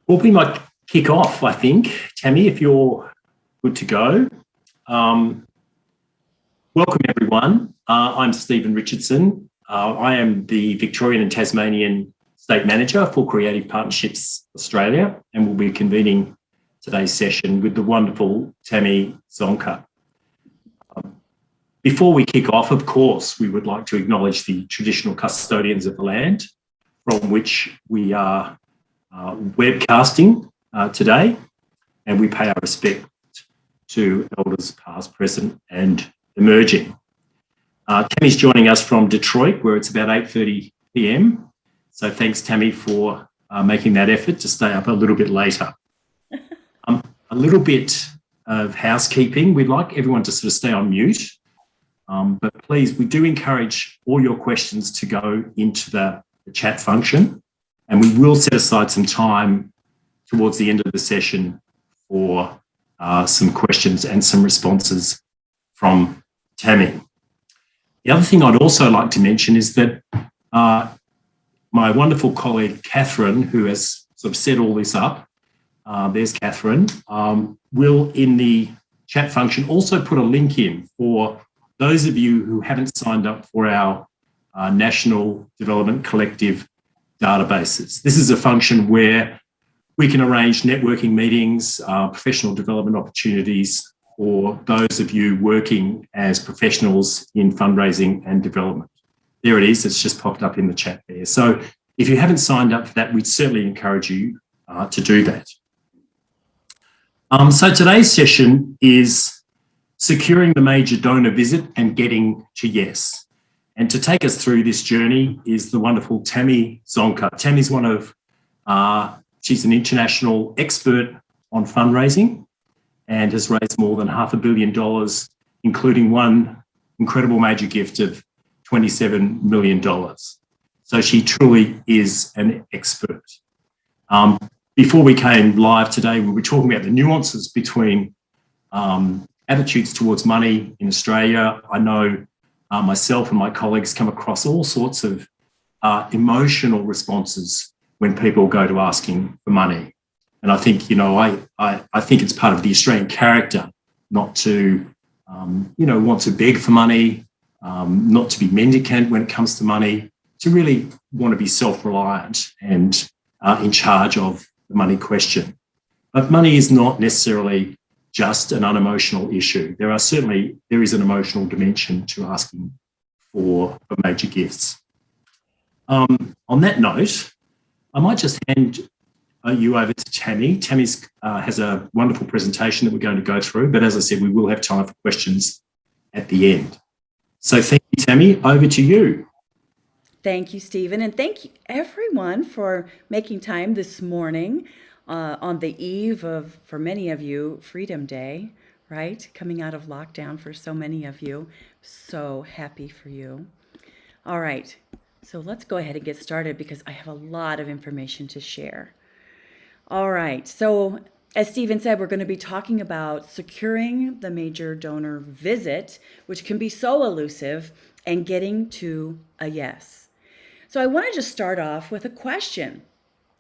Well, we might kick off, I think. Tammy, if you're good to go. Um, Welcome, everyone. I'm Stephen Richardson. I am the Victorian and Tasmanian State Manager for Creative Partnerships Australia, and will be convening today's session with the wonderful Tammy Zonker. Before we kick off, of course, we would like to acknowledge the traditional custodians of the land from which we are webcasting today, and we pay our respect to elders past, present and emerging. Tammy's joining us from Detroit, where it's about 8:30 p.m. So thanks, Tammy, for making that effort to stay up a little bit later. A little bit of housekeeping. We'd like everyone to sort of stay on mute, but please, we do encourage all your questions to go into the chat function, and we will set aside some time towards the end of the session for some questions and some responses from Tammy. The other thing I'd also like to mention is that my wonderful colleague, Catherine, who has sort of set all this up, there's Catherine, will in the chat function also put a link in for those of you who haven't signed up for our National Development Collective databases. This is a function where we can arrange networking meetings, professional development opportunities for those of you working as professionals in fundraising and development. There it is, it's just popped up in the chat there. So if you haven't signed up for that, we'd certainly encourage you to do that. So today's session is securing the major donor visit and getting to yes. And to take us through this journey is the wonderful Tammy Zonker. Tammy's she's an international expert on fundraising and has raised more than $500 million, including one incredible major gift of $27 million. So she truly is an expert. Before we came live today, we were talking about the nuances between attitudes towards money in Australia. I know myself and my colleagues come across all sorts of emotional responses when people go to asking for money. And I think, I think it's part of the Australian character not to, want to beg for money, not to be mendicant when it comes to money, to really want to be self-reliant and in charge of the money question. But money is not necessarily just an unemotional issue. There is an emotional dimension to asking for major gifts. On that note, I might just hand you over to Tammy. Tammy has a wonderful presentation that we're going to go through, but as I said, we will have time for questions at the end. So thank you, Tammy. Over to you. Thank you, Stephen, and thank you everyone for making time this morning on the eve of, for many of you, Freedom Day, right? Coming out of lockdown for so many of you. So happy for you. All right, so let's go ahead and get started because I have a lot of information to share. All right, so as Stephen said, we're going to be talking about securing the major donor visit, which can be so elusive, and getting to a yes. So I want to just start off with a question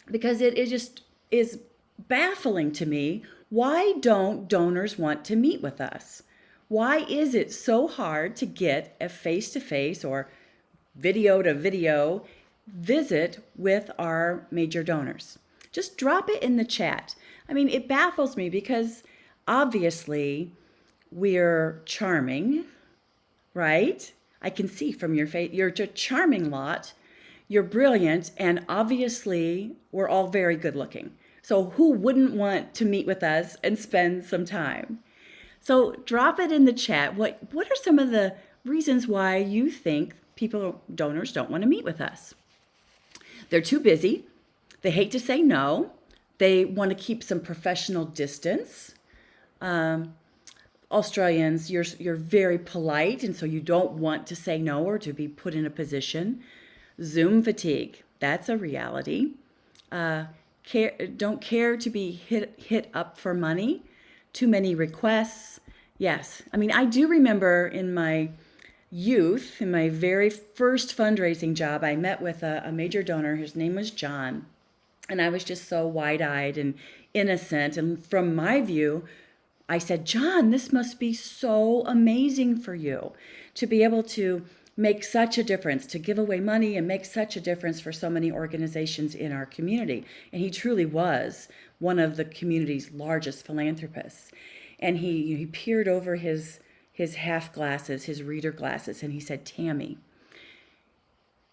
because it just is baffling to me. Why don't donors want to meet with us? Why is it so hard to get a face-to-face or video-to-video visit with our major donors? Just drop it in the chat. I mean, it baffles me because obviously we're charming, right? I can see from your face, you're a charming lot. You're brilliant, and obviously we're all very good looking. So who wouldn't want to meet with us and spend some time? So drop it in the chat. What are some of the reasons why you think donors don't want to meet with us? They're too busy. They hate to say no. They want to keep some professional distance. Australians, you're very polite, and so you don't want to say no or to be put in a position. Zoom fatigue, that's a reality. Don't care to be hit up for money. Too many requests. Yes, I mean, I do remember in my youth, in my very first fundraising job, I met with a major donor. His name was John. And I was just so wide-eyed and innocent. And from my view, I said, John, this must be so amazing for you to be able to make such a difference, to give away money and make such a difference for so many organizations in our community. And he truly was one of the community's largest philanthropists. And he peered over his half glasses, his reader glasses, and he said, Tammy,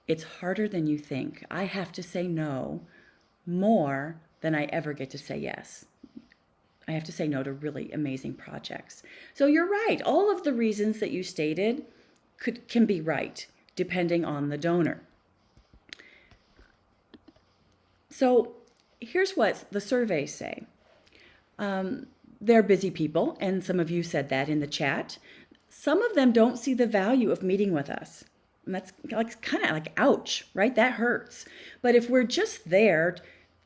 it's harder than you think. I have to say no more than I ever get to say yes. I have to say no to really amazing projects. So you're right. All of the reasons that you stated can be right, depending on the donor. So here's what the surveys say. They're busy people, and some of you said that in the chat. Some of them don't see the value of meeting with us. And that's like kind of like, ouch, right? That hurts. But if we're just there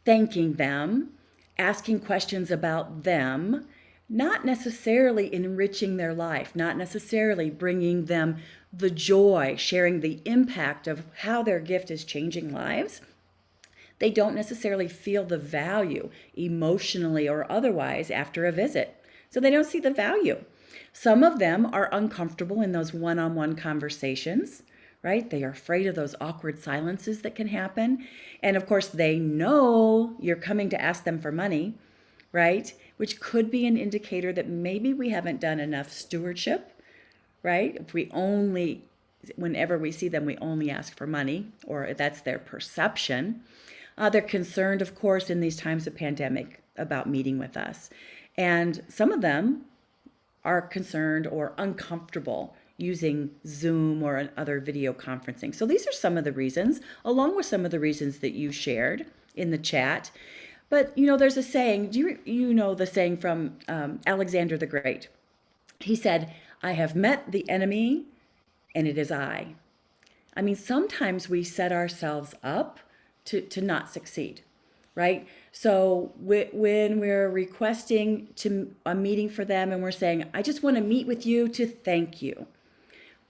thanking them, asking questions about them, not necessarily enriching their life, not necessarily bringing them the joy, sharing the impact of how their gift is changing lives, they don't necessarily feel the value emotionally or otherwise after a visit. So they don't see the value. Some of them are uncomfortable in those one-on-one conversations, right? They are afraid of those awkward silences that can happen. And of course, they know you're coming to ask them for money, right? Which could be an indicator that maybe we haven't done enough stewardship, right? If we only, whenever we see them, we only ask for money, or that's their perception. They're concerned, of course, in these times of pandemic about meeting with us. And some of them are concerned or uncomfortable using Zoom or other video conferencing. So these are some of the reasons, along with some of the reasons that you shared in the chat. But, there's a saying, you know the saying from Alexander the Great? He said, I have met the enemy, and it is I. I mean, sometimes we set ourselves up to not succeed, right? So when we're requesting a meeting for them and we're saying, I just want to meet with you to thank you.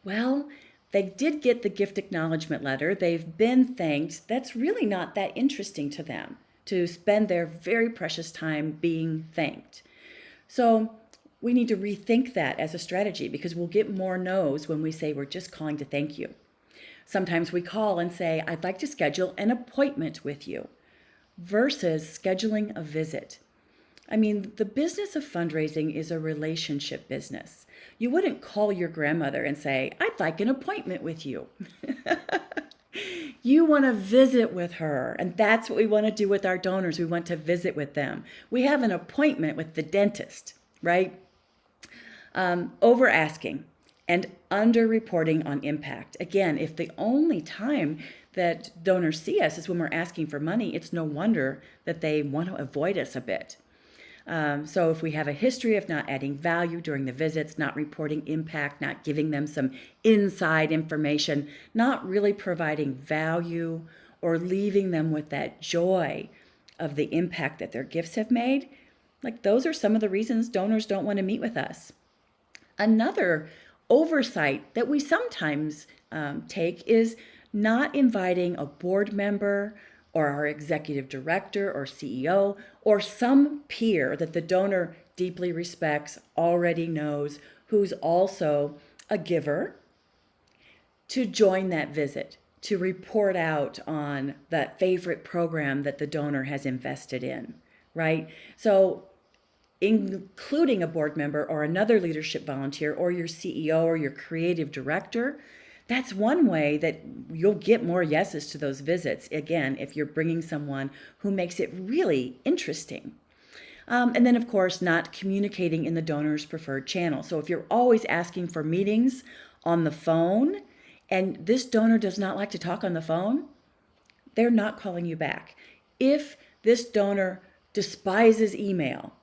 Well, they did get the gift acknowledgement letter. They've been thanked. That's really not that interesting to them to spend their very precious time being thanked. So we need to rethink that as a strategy because we'll get more no's when we say we're just calling to thank you. Sometimes we call and say, I'd like to schedule an appointment with you versus scheduling a visit. I mean, the business of fundraising is a relationship business. You wouldn't call your grandmother and say, I'd like an appointment with you. You want to visit with her, and that's what we want to do with our donors. We want to visit with them. We have an appointment with the dentist, right? Over asking and under-reporting on impact. Again, if the only time that donors see us is when we're asking for money, it's no wonder that they want to avoid us a bit. So if we have a history of not adding value during the visits, not reporting impact, not giving them some inside information, not really providing value or leaving them with that joy of the impact that their gifts have made, like those are some of the reasons donors don't want to meet with us. Another oversight that we sometimes take is not inviting a board member or our executive director or CEO or some peer that the donor deeply respects, already knows, who's also a giver, to join that visit, to report out on that favorite program that the donor has invested in, right? So including a board member or another leadership volunteer or your CEO or your creative director, that's one way that you'll get more yeses to those visits. Again, if you're bringing someone who makes it really interesting. And then, of course, not communicating in the donor's preferred channel. So if you're always asking for meetings on the phone and this donor does not like to talk on the phone, they're not calling you back. If this donor despises email,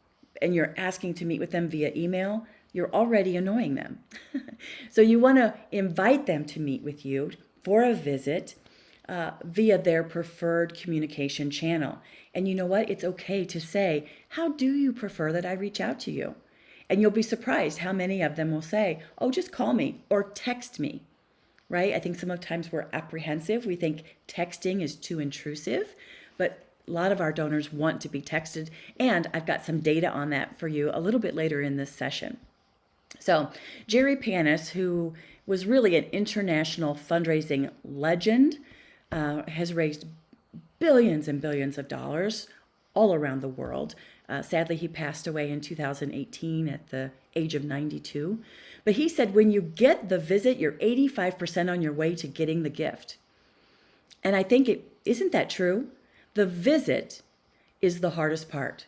and you're asking to meet with them via email, you're already annoying them. So you want to invite them to meet with you for a visit via their preferred communication channel. And you know what? It's okay to say, how do you prefer that I reach out to you? And you'll be surprised how many of them will say, oh, just call me or text me, right? I think sometimes we're apprehensive. We think texting is too intrusive, but a lot of our donors want to be texted, and I've got some data on that for you a little bit later in this session. So Jerry Panis, who was really an international fundraising legend, has raised billions and billions of dollars all around the world. Sadly, he passed away in 2018 at the age of 92. But he said, when you get the visit, you're 85% on your way to getting the gift. And I think isn't that true? The visit is the hardest part.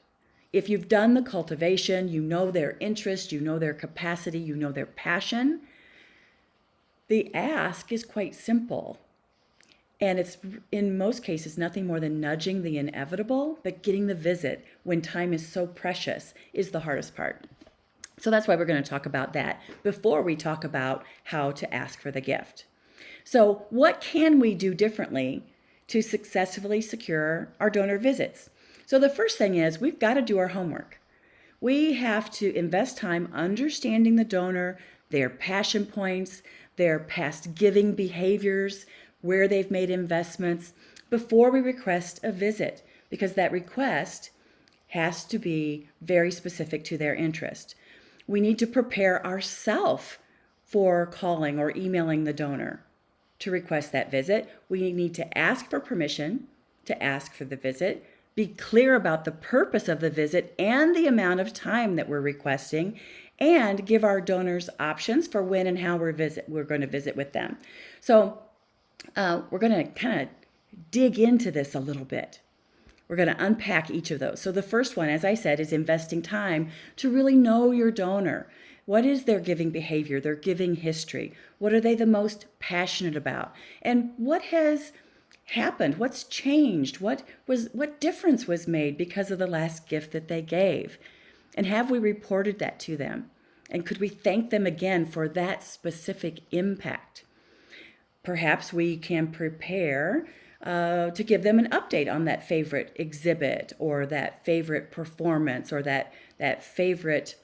If you've done the cultivation, you know their interest, you know their capacity, you know their passion, the ask is quite simple. And it's, in most cases, nothing more than nudging the inevitable, but getting the visit when time is so precious is the hardest part. So that's why we're going to talk about that before we talk about how to ask for the gift. So what can we do differently to successfully secure our donor visits? So the first thing is we've got to do our homework. We have to invest time understanding the donor, their passion points, their past giving behaviors, where they've made investments before we request a visit, because that request has to be very specific to their interest. We need to prepare ourselves for calling or emailing the donor to request that visit. We need to ask for permission to ask for the visit, be clear about the purpose of the visit and the amount of time that we're requesting, and give our donors options for when and how we're going to visit with them. So we're going to kind of dig into this a little bit. We're going to unpack each of those. So the first one, as I said, is investing time to really know your donor. What is their giving behavior, their giving history? What are they the most passionate about? And what has happened? What's changed? What difference was made because of the last gift that they gave? And have we reported that to them? And could we thank them again for that specific impact? Perhaps we can prepare to give them an update on that favorite exhibit or that favorite performance or that favorite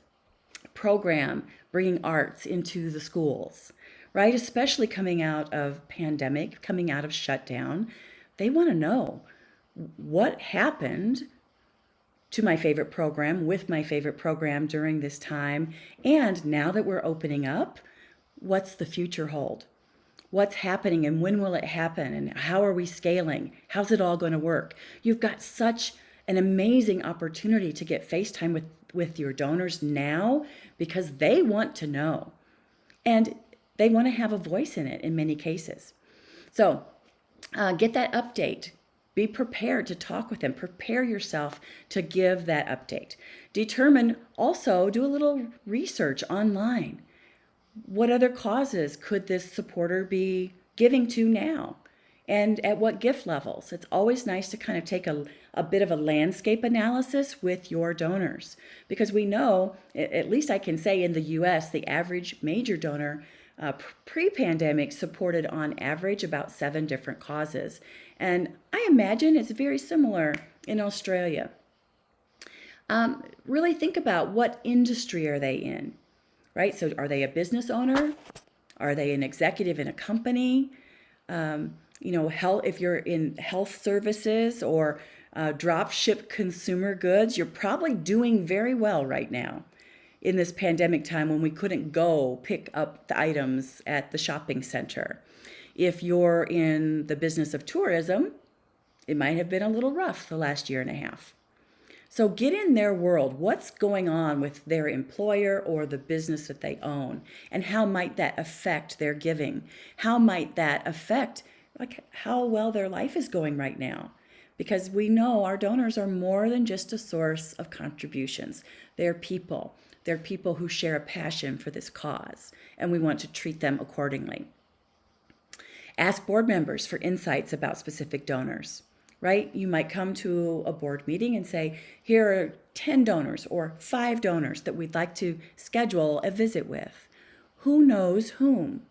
program bringing arts into the schools, right? Especially coming out of pandemic, coming out of shutdown. They want to know what happened to my favorite program, with my favorite program during this time. And now that we're opening up, what's the future hold? What's happening and when will it happen? And how are we scaling? How's it all going to work? You've got such an amazing opportunity to get FaceTime with your donors now because they want to know. And they want to have a voice in it in many cases. So get that update. Be prepared to talk with them. Prepare yourself to give that update. Determine also, do a little research online. What other causes could this supporter be giving to now? And at what gift levels? It's always nice to kind of take a bit of a landscape analysis with your donors, because we know, at least I can say in the US, the average major donor pre-pandemic supported on average about 7 different causes. And I imagine it's very similar in Australia. Really think about what industry are they in, right? So are they a business owner? Are they an executive in a company? Health, if you're in health services or drop ship consumer goods, you're probably doing very well right now in this pandemic time when we couldn't go pick up the items at the shopping center. If you're in the business of tourism, it might have been a little rough the last year and a half. So get in their world. What's going on with their employer or the business that they own? And how might that affect their giving? How might that affect how well their life is going right now? Because we know our donors are more than just a source of contributions. They're people. They're people who share a passion for this cause, and we want to treat them accordingly. Ask board members for insights about specific donors, right? You might come to a board meeting and say, here are 10 donors or 5 donors that we'd like to schedule a visit with. Who knows whom?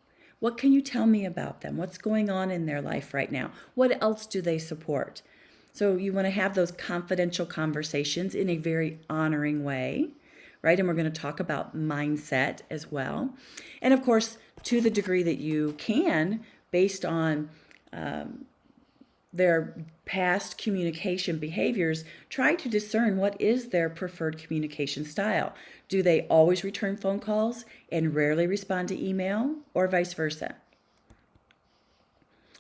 What can you tell me about them? What's going on in their life right now? What else do they support? So you want to have those confidential conversations in a very honoring way, right? And we're going to talk about mindset as well. And of course, to the degree that you can, based on their past communication behaviors, try to discern what is their preferred communication style. Do they always return phone calls and rarely respond to email, or vice versa?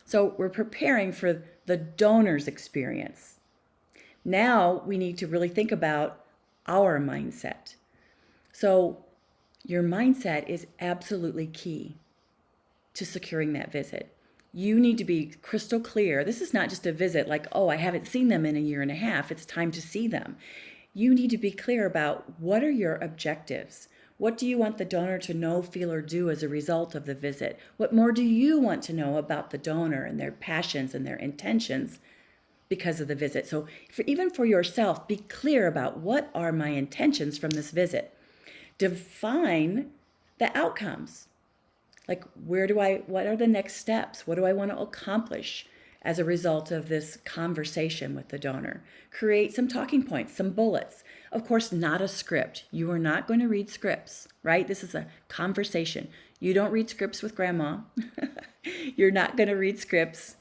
So we're preparing for the donor's experience. Now we need to really think about our mindset. So your mindset is absolutely key to securing that visit. You need to be crystal clear. This is not just a visit like, oh, I haven't seen them in a year and a half. It's time to see them. You need to be clear about what are your objectives. What do you want the donor to know, feel, or do as a result of the visit? What more do you want to know about the donor and their passions and their intentions because of the visit? So even for yourself, be clear about what are my intentions from this visit. Define the outcomes. Like, what are the next steps? What do I want to accomplish as a result of this conversation with the donor? Create some talking points, some bullets. Of course, not a script. You are not going to read scripts, right? This is a conversation. You don't read scripts with grandma. You're not going to read scripts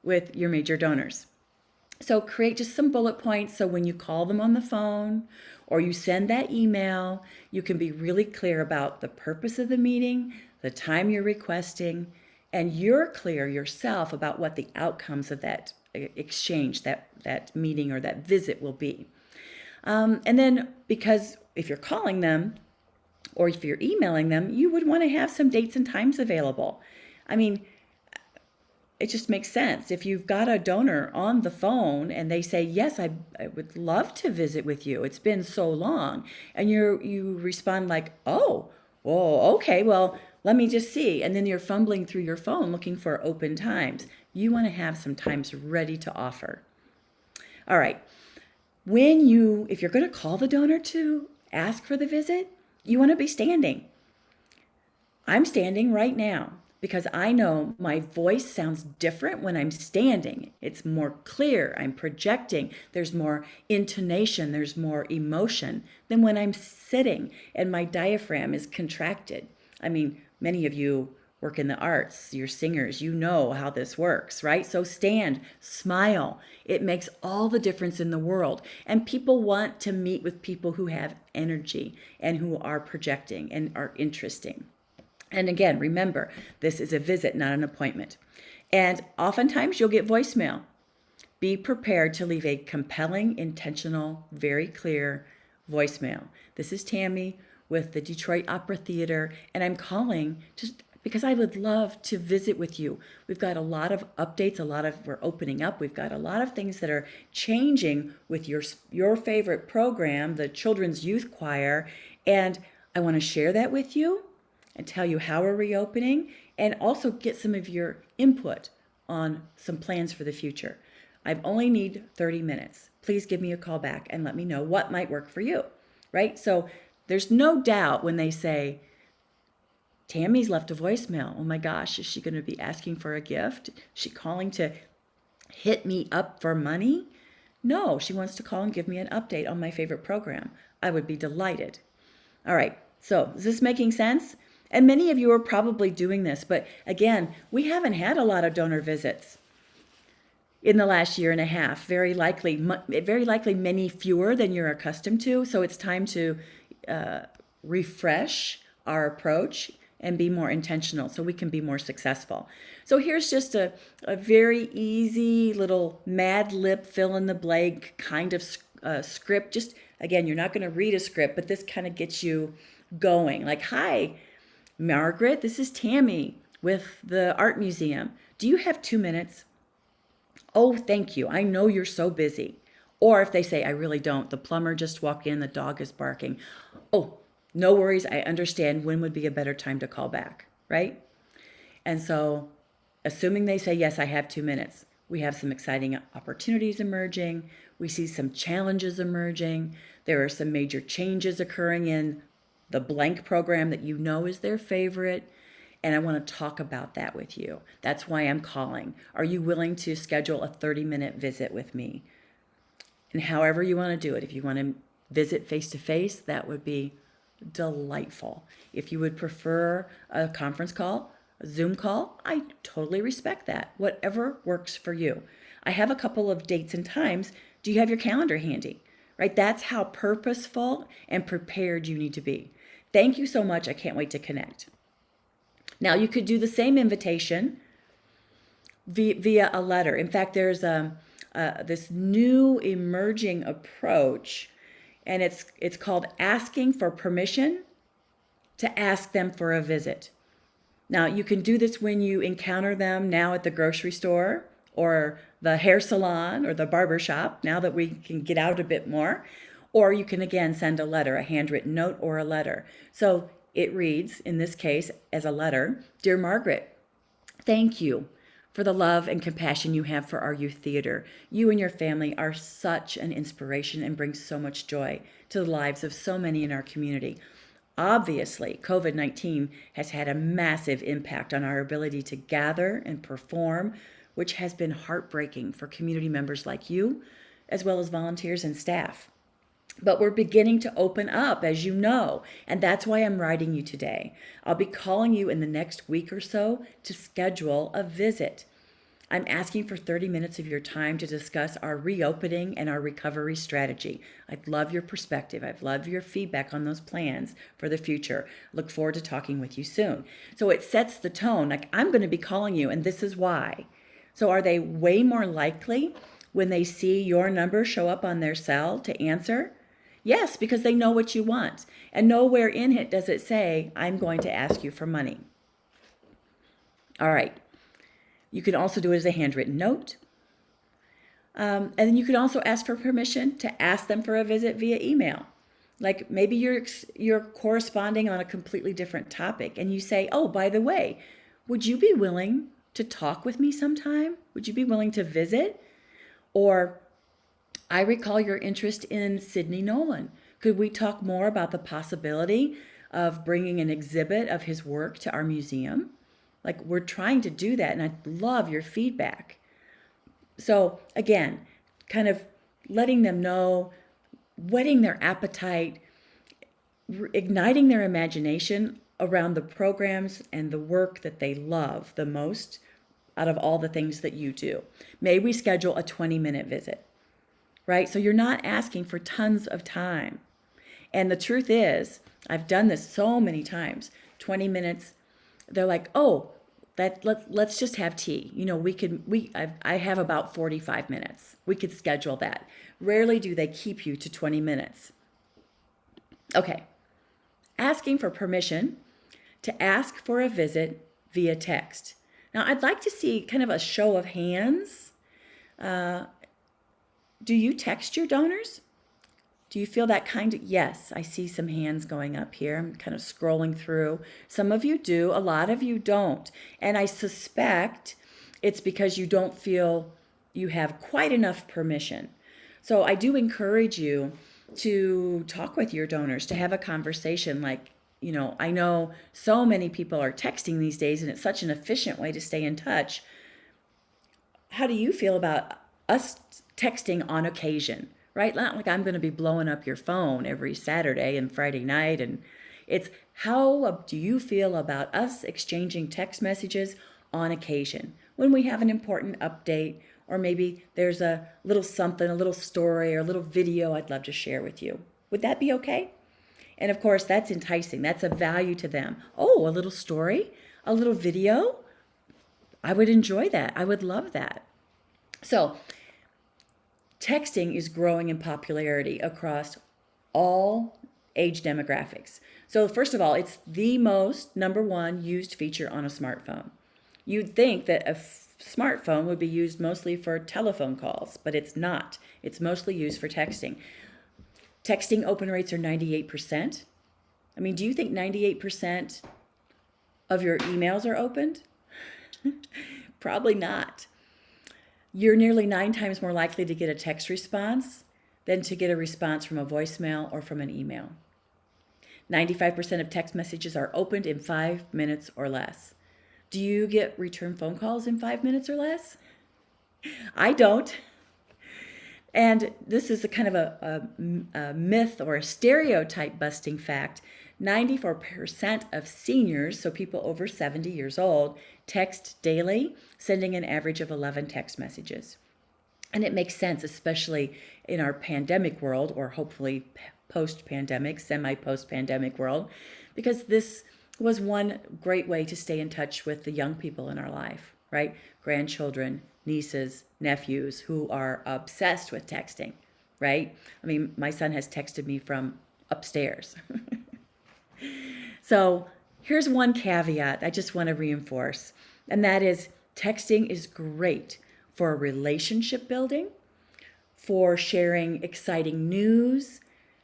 with your major donors. So create just some bullet points so when you call them on the phone or you send that email, you can be really clear about the purpose of the meeting, the time you're requesting, and you're clear yourself about what the outcomes of that exchange, that meeting or that visit will be. And then, because if you're calling them or if you're emailing them, you would want to have some dates and times available. I mean, it just makes sense. If you've got a donor on the phone and they say, yes, I would love to visit with you. It's been so long. And you respond like, oh, well, okay, well, let me just see. And then you're fumbling through your phone looking for open times. You want to have some times ready to offer. All right. If you're going to call the donor to ask for the visit, you want to be standing. I'm standing right now because I know my voice sounds different when I'm standing. It's more clear. I'm projecting. There's more intonation. There's more emotion than when I'm sitting and my diaphragm is contracted. I mean, many of you work in the arts, you're singers, you know how this works, right? So stand, smile. It makes all the difference in the world. And people want to meet with people who have energy and who are projecting and are interesting. And again, remember, this is a visit, not an appointment. And oftentimes you'll get voicemail. Be prepared to leave a compelling, intentional, very clear voicemail. This is Tammy with the Detroit Opera Theater, and I'm calling just because I would love to visit with you. We've got a lot of updates, we're opening up. We've got a lot of things that are changing with your favorite program, the Children's Youth Choir, and I want to share that with you and tell you how we're reopening and also get some of your input on some plans for the future. I only need 30 minutes. Please give me a call back and let me know what might work for you, right? So there's no doubt when they say, Tammy's left a voicemail. Oh my gosh, is she going to be asking for a gift? Is she calling to hit me up for money? No, she wants to call and give me an update on my favorite program. I would be delighted. All right, so is this making sense? And many of you are probably doing this, but again, we haven't had a lot of donor visits in the last year and a half. Very likely many fewer than you're accustomed to. So it's time to refresh our approach and be more intentional so we can be more successful. So here's just a very easy little Mad Lib fill in the blank kind of script. Just again, you're not going to read a script, but this kind of gets you going. Like, hi, Margaret, this is Tammy with the Art Museum. Do you have 2 minutes? Oh, thank you. I know you're so busy. Or if they say, I really don't, the plumber just walked in, the dog is barking. Oh, no worries. I understand. When would be a better time to call back, right? And so, assuming they say, yes, I have 2 minutes, we have some exciting opportunities emerging. We see some challenges emerging. There are some major changes occurring in the blank program that you know is their favorite. And I want to talk about that with you. That's why I'm calling. Are you willing to schedule a 30-minute visit with me? And however you want to do it, if you want to visit face-to-face, that would be delightful. If you would prefer a conference call, a Zoom call, I totally respect that. Whatever works for you. I have a couple of dates and times. Do you have your calendar handy? Right? That's how purposeful and prepared you need to be. Thank you so much. I can't wait to connect. Now, you could do the same invitation via a letter. In fact, there's this new emerging approach, and it's called asking for permission to ask them for a visit. Now, you can do this when you encounter them now at the grocery store or the hair salon or the barber shop, now that we can get out a bit more. Or you can, again, send a letter, a handwritten note or a letter. So it reads, in this case, as a letter, Dear Margaret, thank you for the love and compassion you have for our youth theater. You and your family are such an inspiration and bring so much joy to the lives of so many in our community. Obviously, COVID-19 has had a massive impact on our ability to gather and perform, which has been heartbreaking for community members like you, as well as volunteers and staff. But we're beginning to open up, as you know, and that's why I'm writing you today. I'll be calling you in the next week or so to schedule a visit. I'm asking for 30 minutes of your time to discuss our reopening and our recovery strategy. I'd love your perspective. I'd love your feedback on those plans for the future. Look forward to talking with you soon. So it sets the tone, like I'm going to be calling you, and this is why. So are they way more likely when they see your number show up on their cell to answer? Yes, because they know what you want. And nowhere in it does it say, I'm going to ask you for money. All right. You can also do it as a handwritten note. And then you can also ask for permission to ask them for a visit via email. Like maybe you're corresponding on a completely different topic and you say, oh, by the way, would you be willing to talk with me sometime? Would you be willing to visit? Or I recall your interest in Sidney Nolan. Could we talk more about the possibility of bringing an exhibit of his work to our museum? Like we're trying to do that, and I'd love your feedback. So again, kind of letting them know, whetting their appetite, igniting their imagination around the programs and the work that they love the most out of all the things that you do. May we schedule a 20-minute visit, right? So you're not asking for tons of time. And the truth is, I've done this so many times, 20 minutes, they're like, oh, let's just have tea. You know, I have about 45 minutes. We could schedule that. Rarely do they keep you to 20 minutes. Okay. Asking for permission to ask for a visit via text. Now, I'd like to see kind of a show of hands. Do you text your donors? Do you feel that kind of, yes, I see some hands going up here. I'm kind of scrolling through. Some of you do, a lot of you don't. And I suspect it's because you don't feel you have quite enough permission. So I do encourage you to talk with your donors, to have a conversation like, you know, I know so many people are texting these days and it's such an efficient way to stay in touch. How do you feel about us texting on occasion? Right? Not like I'm going to be blowing up your phone every Saturday and Friday night. And it's how do you feel about us exchanging text messages on occasion when we have an important update, or maybe there's a little something, a little story or a little video I'd love to share with you. Would that be okay? And of course, that's enticing. That's a value to them. Oh, a little story, a little video. I would enjoy that. I would love that. So, texting is growing in popularity across all age demographics. So first of all, it's the most number one used feature on a smartphone. You'd think that a smartphone would be used mostly for telephone calls, but it's not. It's mostly used for texting. Texting open rates are 98%. I mean, do you think 98% of your emails are opened? Probably not. You're nearly 9 times more likely to get a text response than to get a response from a voicemail or from an email. 95% of text messages are opened in 5 minutes or less. Do you get return phone calls in 5 minutes or less? I don't. And this is a kind of a myth or a stereotype busting fact. 94% of seniors, so people over 70 years old, text daily, sending an average of 11 text messages. And it makes sense, especially in our pandemic world, or hopefully post-pandemic, semi-post-pandemic world, because this was one great way to stay in touch with the young people in our life, right? Grandchildren, nieces, nephews who are obsessed with texting, right? I mean, my son has texted me from upstairs. So here's one caveat I just want to reinforce, and that is texting is great for relationship building, for sharing exciting news,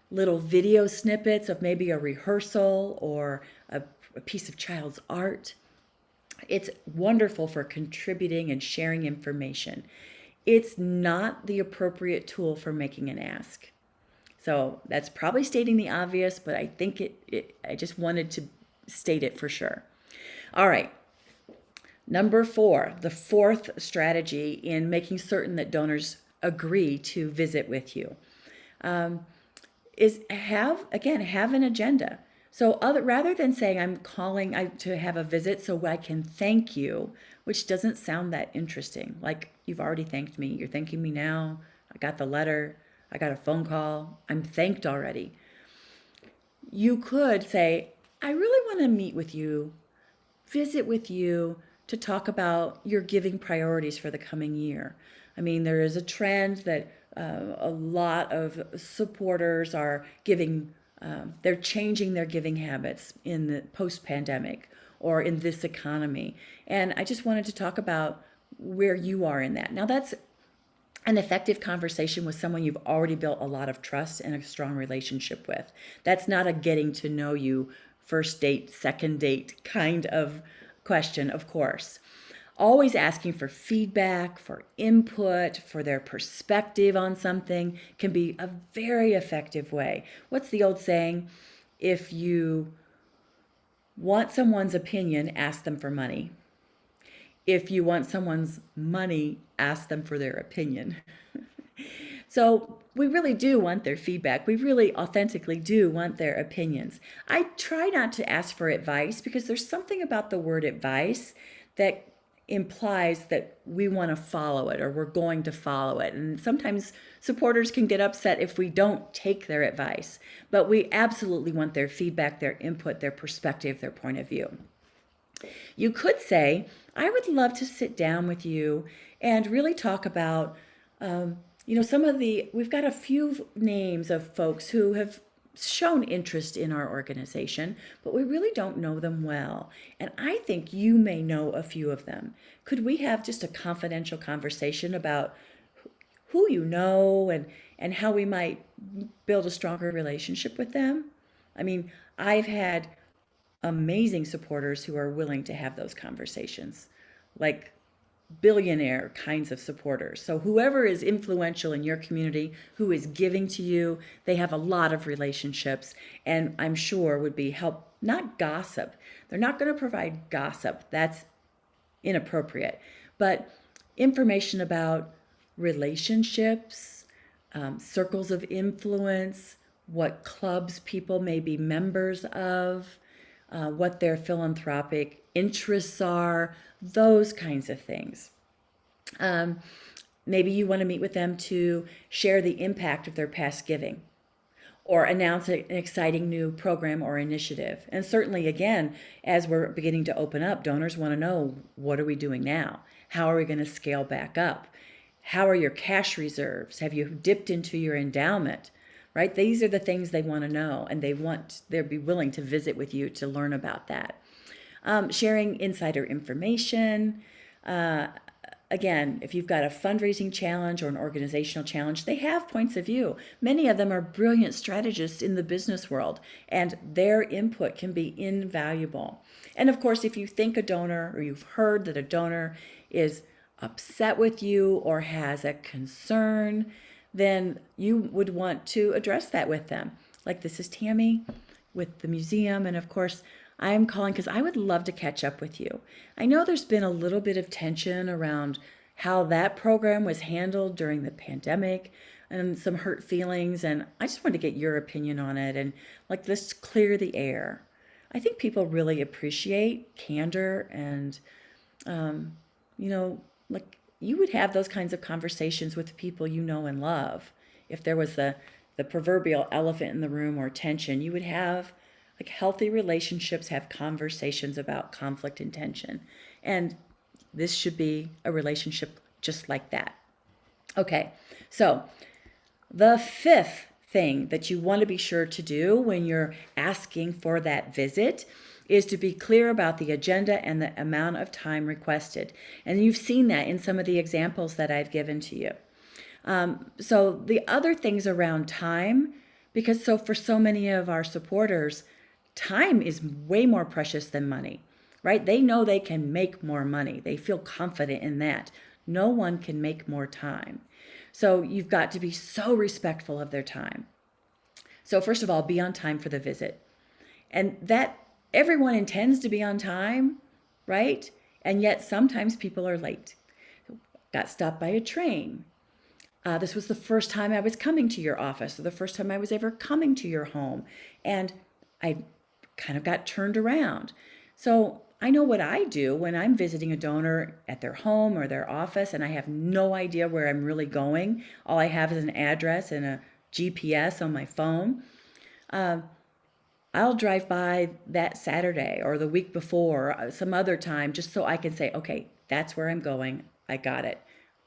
little video snippets of maybe a rehearsal or a piece of child's art. It's wonderful for contributing and sharing information. It's not the appropriate tool for making an ask. So that's probably stating the obvious, but I think I just wanted to state it for sure. All right. Number 4, the fourth strategy in making certain that donors agree to visit with you, is have an agenda. So rather than saying I'm calling to have a visit so I can thank you, which doesn't sound that interesting. Like, you've already thanked me. You're thanking me now. I got the letter. I got a phone call. I'm thanked already. You could say, I really want to meet with you, visit with you to talk about your giving priorities for the coming year. I mean, there is a trend that a lot of supporters are giving, they're changing their giving habits in the post-pandemic or in this economy. And I just wanted to talk about where you are in that. Now, that's an effective conversation with someone you've already built a lot of trust and a strong relationship with. That's not a getting to know you, first date, second date kind of question, of course. Always asking for feedback, for input, for their perspective on something can be a very effective way. What's the old saying? If you want someone's opinion, ask them for money. If you want someone's money, ask them for their opinion. So we really do want their feedback. We really authentically do want their opinions. I try not to ask for advice because there's something about the word advice that implies that we want to follow it or we're going to follow it. And sometimes supporters can get upset if we don't take their advice. But we absolutely want their feedback, their input, their perspective, their point of view. You could say, I would love to sit down with you and really talk about, we've got a few names of folks who have shown interest in our organization, but we really don't know them well. And I think you may know a few of them. Could we have just a confidential conversation about who you know and how we might build a stronger relationship with them? I mean, I've had amazing supporters who are willing to have those conversations, like billionaire kinds of supporters. So whoever is influential in your community, who is giving to you, they have a lot of relationships and I'm sure would be not gossip. They're not going to provide gossip. That's inappropriate. But information about relationships, circles of influence, what clubs people may be members of, what their philanthropic interests are, those kinds of things. Maybe you want to meet with them to share the impact of their past giving or announce an exciting new program or initiative. And certainly, again, as we're beginning to open up, donors want to know, what are we doing now? How are we going to scale back up? How are your cash reserves? Have you dipped into your endowment? Right? These are the things they want to know, and they'll be willing to visit with you to learn about that. Sharing insider information. Again, if you've got a fundraising challenge or an organizational challenge, they have points of view. Many of them are brilliant strategists in the business world, and their input can be invaluable. And of course, if you think a donor or you've heard that a donor is upset with you or has a concern, then you would want to address that with them. Like, this is Tammy with the museum, and of course, I'm calling because I would love to catch up with you. I know there's been a little bit of tension around how that program was handled during the pandemic and some hurt feelings, and I just want to get your opinion on it and let's clear the air. I think people really appreciate candor and, you would have those kinds of conversations with people you know and love. If there was the proverbial elephant in the room or tension, you would have, like, healthy relationships have conversations about conflict and tension. And this should be a relationship just like that. Okay, so the fifth thing that you want to be sure to do when you're asking for that visit is to be clear about the agenda and the amount of time requested. And you've seen that in some of the examples that I've given to you. So the other things around time, because for so many of our supporters, time is way more precious than money, right? They know they can make more money. They feel confident in that. No one can make more time. So you've got to be so respectful of their time. So first of all, be on time for the visit. And that everyone intends to be on time, right? And yet sometimes people are late. Got stopped by a train. This was the first time I was coming to your office, or the first time I was ever coming to your home. And I kind of got turned around. So I know what I do when I'm visiting a donor at their home or their office and I have no idea where I'm really going. All I have is an address and a GPS on my phone. I'll drive by that Saturday or the week before, or some other time, just so I can say, okay, that's where I'm going. I got it.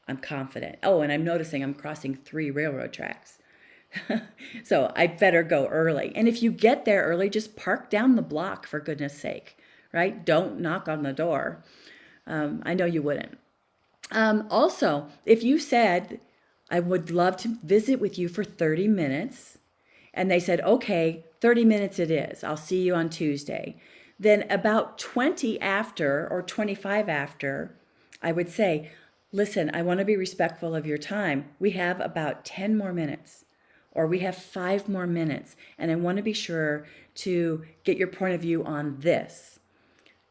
I'm confident. Oh, and I'm noticing I'm crossing 3 railroad tracks. So I better go early. And if you get there early, just park down the block, for goodness sake, right? Don't knock on the door. I know you wouldn't. Also, if you said, I would love to visit with you for 30 minutes, and they said, okay, 30 minutes it is. I'll see you on Tuesday. Then about 20 after or 25 after, I would say, listen, I want to be respectful of your time. We have about 10 more minutes, or we have 5 more minutes, and I want to be sure to get your point of view on this.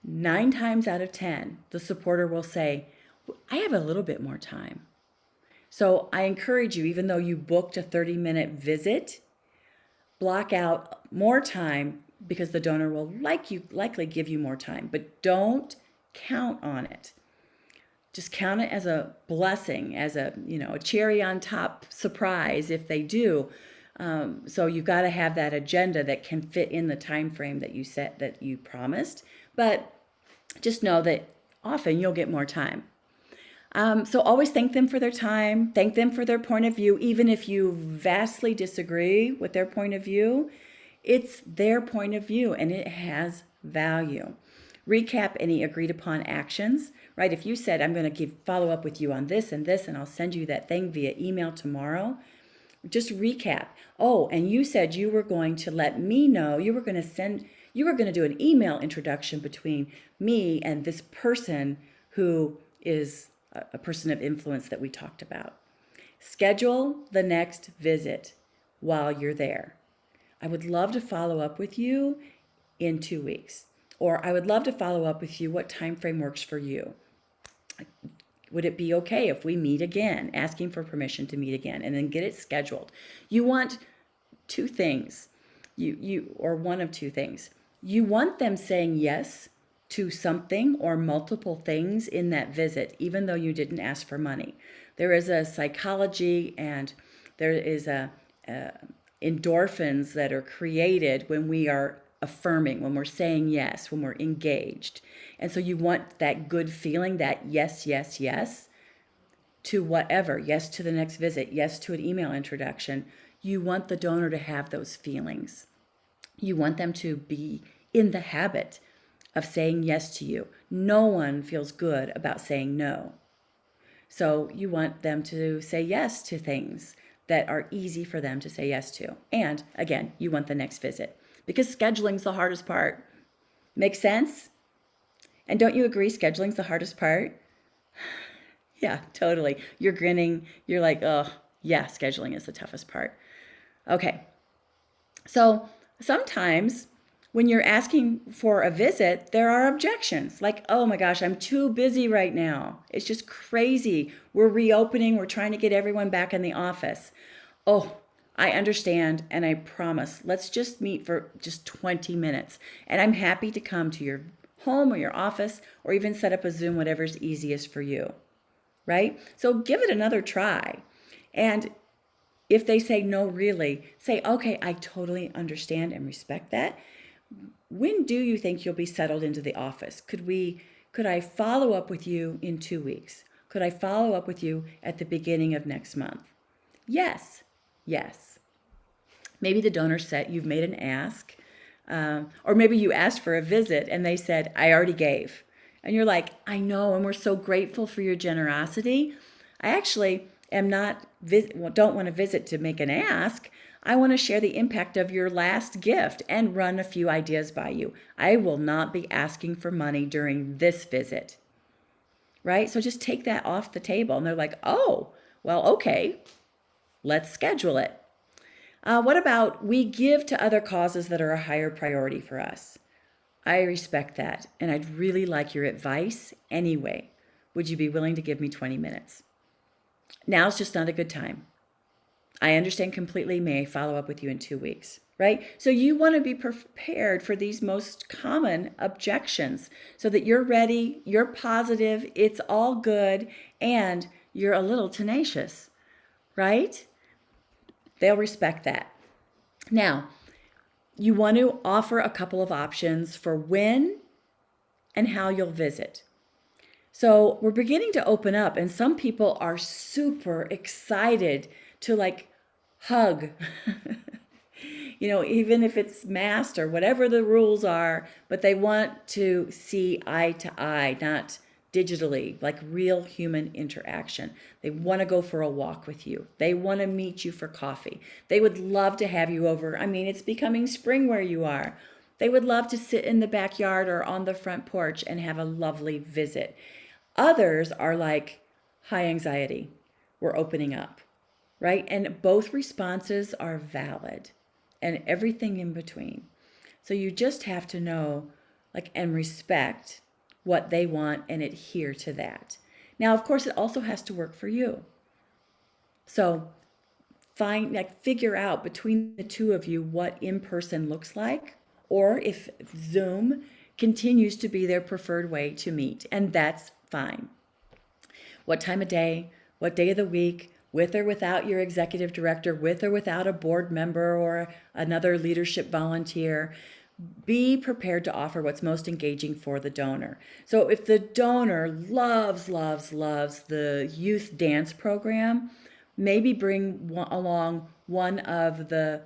9 times out of 10, the supporter will say, I have a little bit more time. So I encourage you, even though you booked a 30-minute visit, block out more time, because the donor will likely give you more time, but don't count on it. Just count it as a blessing, as a cherry on top surprise if they do. So you've got to have that agenda that can fit in the time frame that you set, that you promised. But just know that often you'll get more time. So always thank them for their time, thank them for their point of view, even if you vastly disagree with their point of view. It's their point of view and it has value. Recap any agreed upon actions, right? If you said, I'm going to follow up with you on this, and I'll send you that thing via email tomorrow, just recap. Oh, and you said you were going to let me know, you were going to do an email introduction between me and this person who is a person of influence that we talked about. Schedule the next visit while you're there. I would love to follow up with you in 2 weeks. Or I would love to follow up with you. What time frame works for you? Would it be okay if we meet again? Asking for permission to meet again, and then get it scheduled. You want 2 things. Or one of 2 things. You want them saying yes to something or multiple things in that visit, even though you didn't ask for money. There is a psychology and there is a endorphins that are created when we are affirming, when we're saying yes, when we're engaged. And so you want that good feeling, that yes, yes, yes to whatever, yes to the next visit, yes to an email introduction. You want the donor to have those feelings. You want them to be in the habit of saying yes to you. No one feels good about saying no. So you want them to say yes to things that are easy for them to say yes to. And again, you want the next visit, because scheduling's the hardest part. Make sense? And don't you agree scheduling's the hardest part? Yeah, totally. You're grinning. You're like, oh, yeah, scheduling is the toughest part. Okay. So sometimes when you're asking for a visit, there are objections like, oh my gosh, I'm too busy right now. It's just crazy. We're reopening. We're trying to get everyone back in the office. Oh, I understand, and I promise, let's just meet for just 20 minutes. And I'm happy to come to your home or your office, or even set up a Zoom, whatever's easiest for you. right? So give it another try. And if they say no, really, say, okay, I totally understand and respect that. When do you think you'll be settled into the office? Could I follow up with you in 2 weeks? Could I follow up with you at the beginning of next month? Yes. Yes. Maybe the donor said you've made an ask, or maybe you asked for a visit and they said, I already gave. And you're like, I know, and we're so grateful for your generosity. I actually am not, don't want to visit to make an ask. I want to share the impact of your last gift and run a few ideas by you. I will not be asking for money during this visit, right? So just take that off the table. And they're like, oh, well, okay, let's schedule it. What about we give to other causes that are a higher priority for us? I respect that, and I'd really like your advice anyway. Would you be willing to give me 20 minutes? Now's just not a good time. I understand completely. May I follow up with you in 2 weeks? Right? So you want to be prepared for these most common objections so that you're ready, you're positive, it's all good, and you're a little tenacious, right? They'll respect that. Now, you want to offer a couple of options for when and how you'll visit. So we're beginning to open up, and some people are super excited to like hug, even if it's masked or whatever the rules are, but they want to see eye to eye, not digitally, like real human interaction. They want to go for a walk with you. They want to meet you for coffee. They would love to have you over. I mean, it's becoming spring where you are. They would love to sit in the backyard or on the front porch and have a lovely visit. Others are like high anxiety. We're opening up, right? And both responses are valid and everything in between. So you just have to know, and respect what they want and adhere to that. Now, of course, it also has to work for you. So figure out between the two of you what in-person looks like, or if Zoom continues to be their preferred way to meet, and that's fine. What time of day, what day of the week, with or without your executive director, with or without a board member or another leadership volunteer. Be prepared to offer what's most engaging for the donor. So if the donor loves the youth dance program, maybe bring along one of the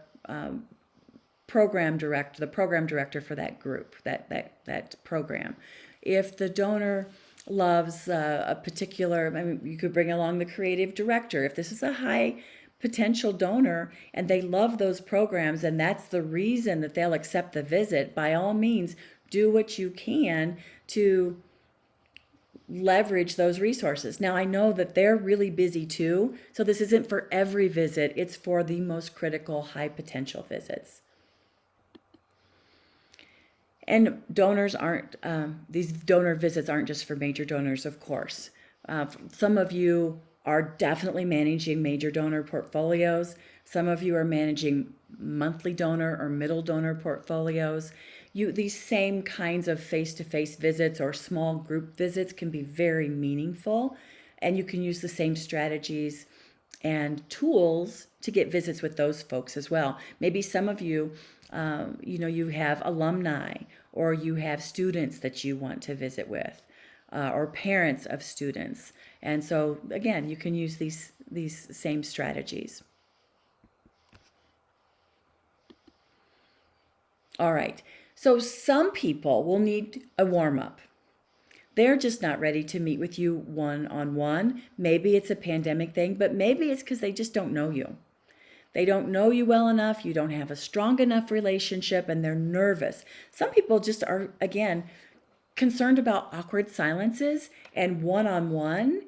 program director for that group, that program. If the donor loves a particular, you could bring along the creative director. If this is a high potential donor and they love those programs and that's the reason that they'll accept the visit, by all means, do what you can to leverage those resources. Now, I know that they're really busy too, so this isn't for every visit. It's for the most critical, high potential visits. And donors aren't, these donor visits aren't just for major donors, of course. Some of you are definitely managing major donor portfolios. Some of you are managing monthly donor or middle donor portfolios. These same kinds of face-to-face visits or small group visits can be very meaningful, and you can use the same strategies and tools to get visits with those folks as well. Maybe some of you, you have alumni or you have students that you want to visit with, or parents of students. And so again, you can use these same strategies. All right. So some people will need a warm-up. They're just not ready to meet with you one-on-one. Maybe it's a pandemic thing, but maybe it's because they just don't know you. They don't know you well enough. You don't have a strong enough relationship and they're nervous. Some people just are, again, concerned about awkward silences, and one-on-one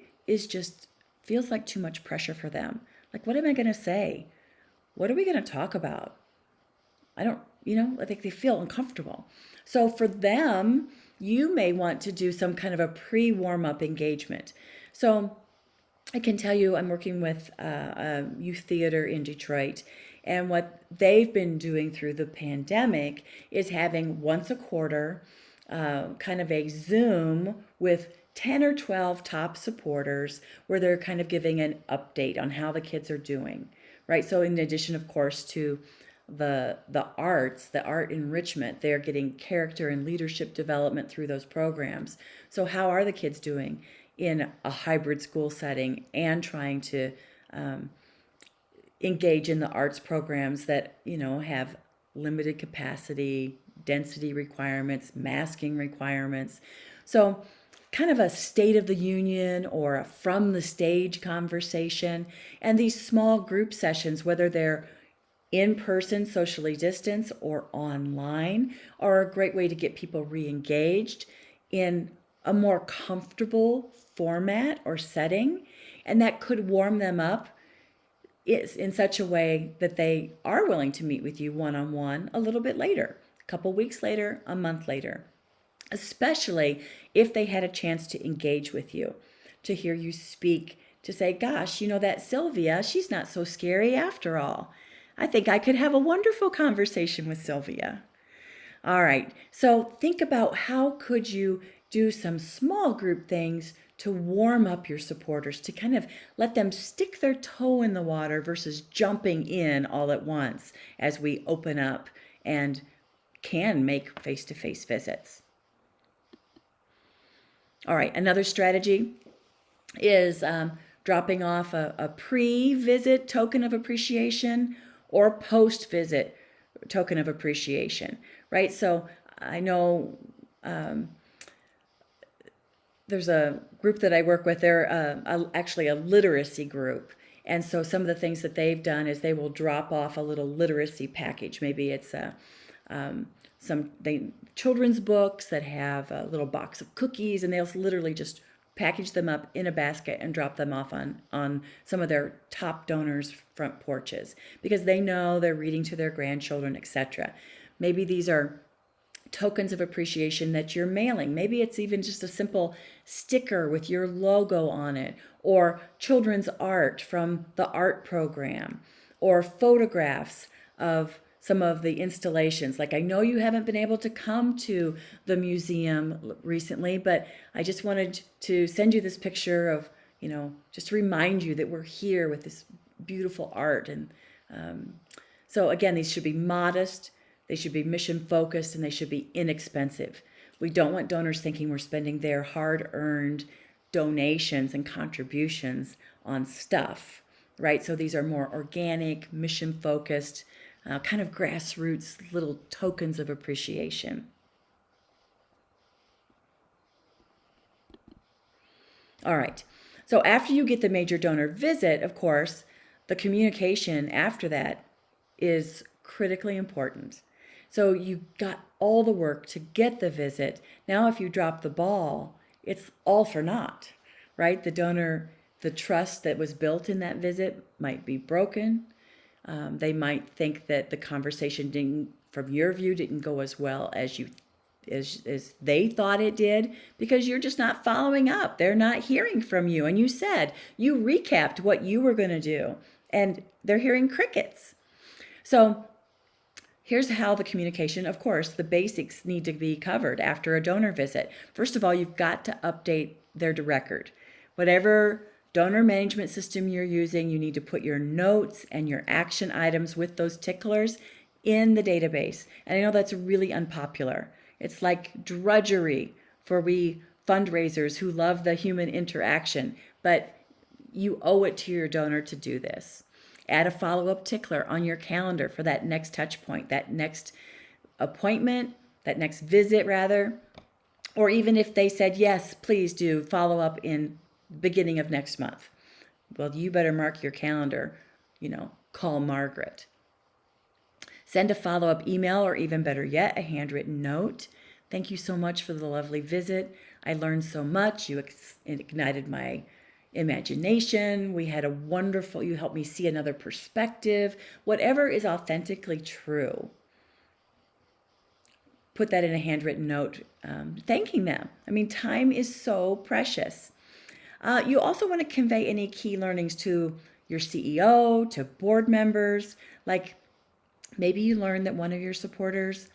feels like too much pressure for them. Like, what am I going to say? What are we going to talk about? I think they feel uncomfortable. So for them, you may want to do some kind of a pre-warm-up engagement. So I can tell you I'm working with a youth theater in Detroit, and what they've been doing through the pandemic is having once a quarter kind of a Zoom with 10 or 12 top supporters where they're kind of giving an update on how the kids are doing, right? So in addition, of course, to the arts, the art enrichment, they're getting character and leadership development through those programs. So how are the kids doing in a hybrid school setting and trying to engage in the arts programs that, have limited capacity, density requirements, masking requirements. So kind of a state of the union or a from the stage conversation. And these small group sessions, whether they're in person, socially distanced, or online, are a great way to get people re-engaged in a more comfortable format or setting. And that could warm them up is in such a way that they are willing to meet with you one-on-one a little bit later, a couple weeks later, a month later, especially if they had a chance to engage with you, to hear you speak, to say, gosh, that Sylvia, she's not so scary after all. I think I could have a wonderful conversation with Sylvia. All right, so think about how could you do some small group things to warm up your supporters, to kind of let them stick their toe in the water versus jumping in all at once as we open up and can make face-to-face visits. All right, another strategy is dropping off a pre-visit token of appreciation or post-visit token of appreciation, right? So I know there's a group that I work with. They're actually a literacy group. And so some of the things that they've done is they will drop off a little literacy package. Maybe it's some children's books that have a little box of cookies, and they'll literally just package them up in a basket and drop them off on some of their top donors' front porches because they know they're reading to their grandchildren, etc. Maybe these are tokens of appreciation that you're mailing. Maybe it's even just a simple sticker with your logo on it, or children's art from the art program, or photographs of some of the installations. Like, I know you haven't been able to come to the museum recently, but I just wanted to send you this picture of, just to remind you that we're here with this beautiful art. And so again, these should be modest, they should be mission focused, and they should be inexpensive. We don't want donors thinking we're spending their hard-earned donations and contributions on stuff, right? So these are more organic, mission focused, kind of grassroots little tokens of appreciation. All right. So after you get the major donor visit, of course, the communication after that is critically important. So you got all the work to get the visit. Now, if you drop the ball, it's all for naught, right? The donor, the trust that was built in that visit might be broken. They might think that the conversation didn't, from your view, didn't go as well as as they thought it did because you're just not following up. They're not hearing from you. And you recapped what you were going to do, and they're hearing crickets. So here's how the communication, of course, the basics need to be covered after a donor visit. First of all, you've got to update their record. Whatever donor management system you're using, you need to put your notes and your action items with those ticklers in the database. And I know that's really unpopular. It's like drudgery for we fundraisers who love the human interaction, but you owe it to your donor to do this. Add a follow-up tickler on your calendar for that next touch point, that next appointment, that next visit rather. Or even if they said, yes, please do follow up in beginning of next month. Well, you better mark your calendar, call Margaret. Send a follow-up email, or even better yet, a handwritten note. Thank you so much for the lovely visit. I learned so much. You ignited my imagination. We had you helped me see another perspective. Whatever is authentically true. Put that in a handwritten note, thanking them. I mean, time is so precious. You also want to convey any key learnings to your CEO, to board members. Like maybe you learned that one of your supporters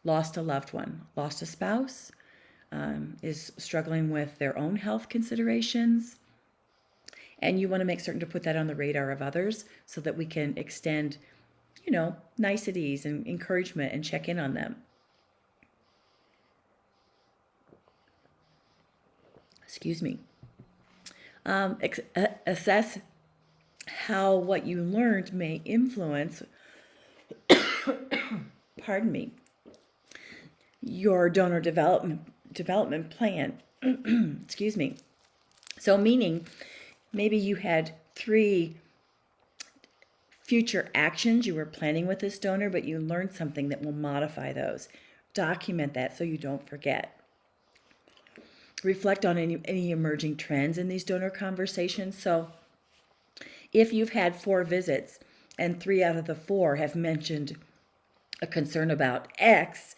lost a loved one, lost a spouse, is struggling with their own health considerations. And you want to make certain to put that on the radar of others so that we can extend, niceties and encouragement and check in on them. Excuse me. Assess how what you learned may influence, pardon me, your donor development plan. Excuse me. So meaning maybe you had 3 future actions you were planning with this donor, but you learned something that will modify those. Document that so you don't forget. Reflect on any emerging trends in these donor conversations. So if you've had 4 visits and 3 out of the 4 have mentioned a concern about X,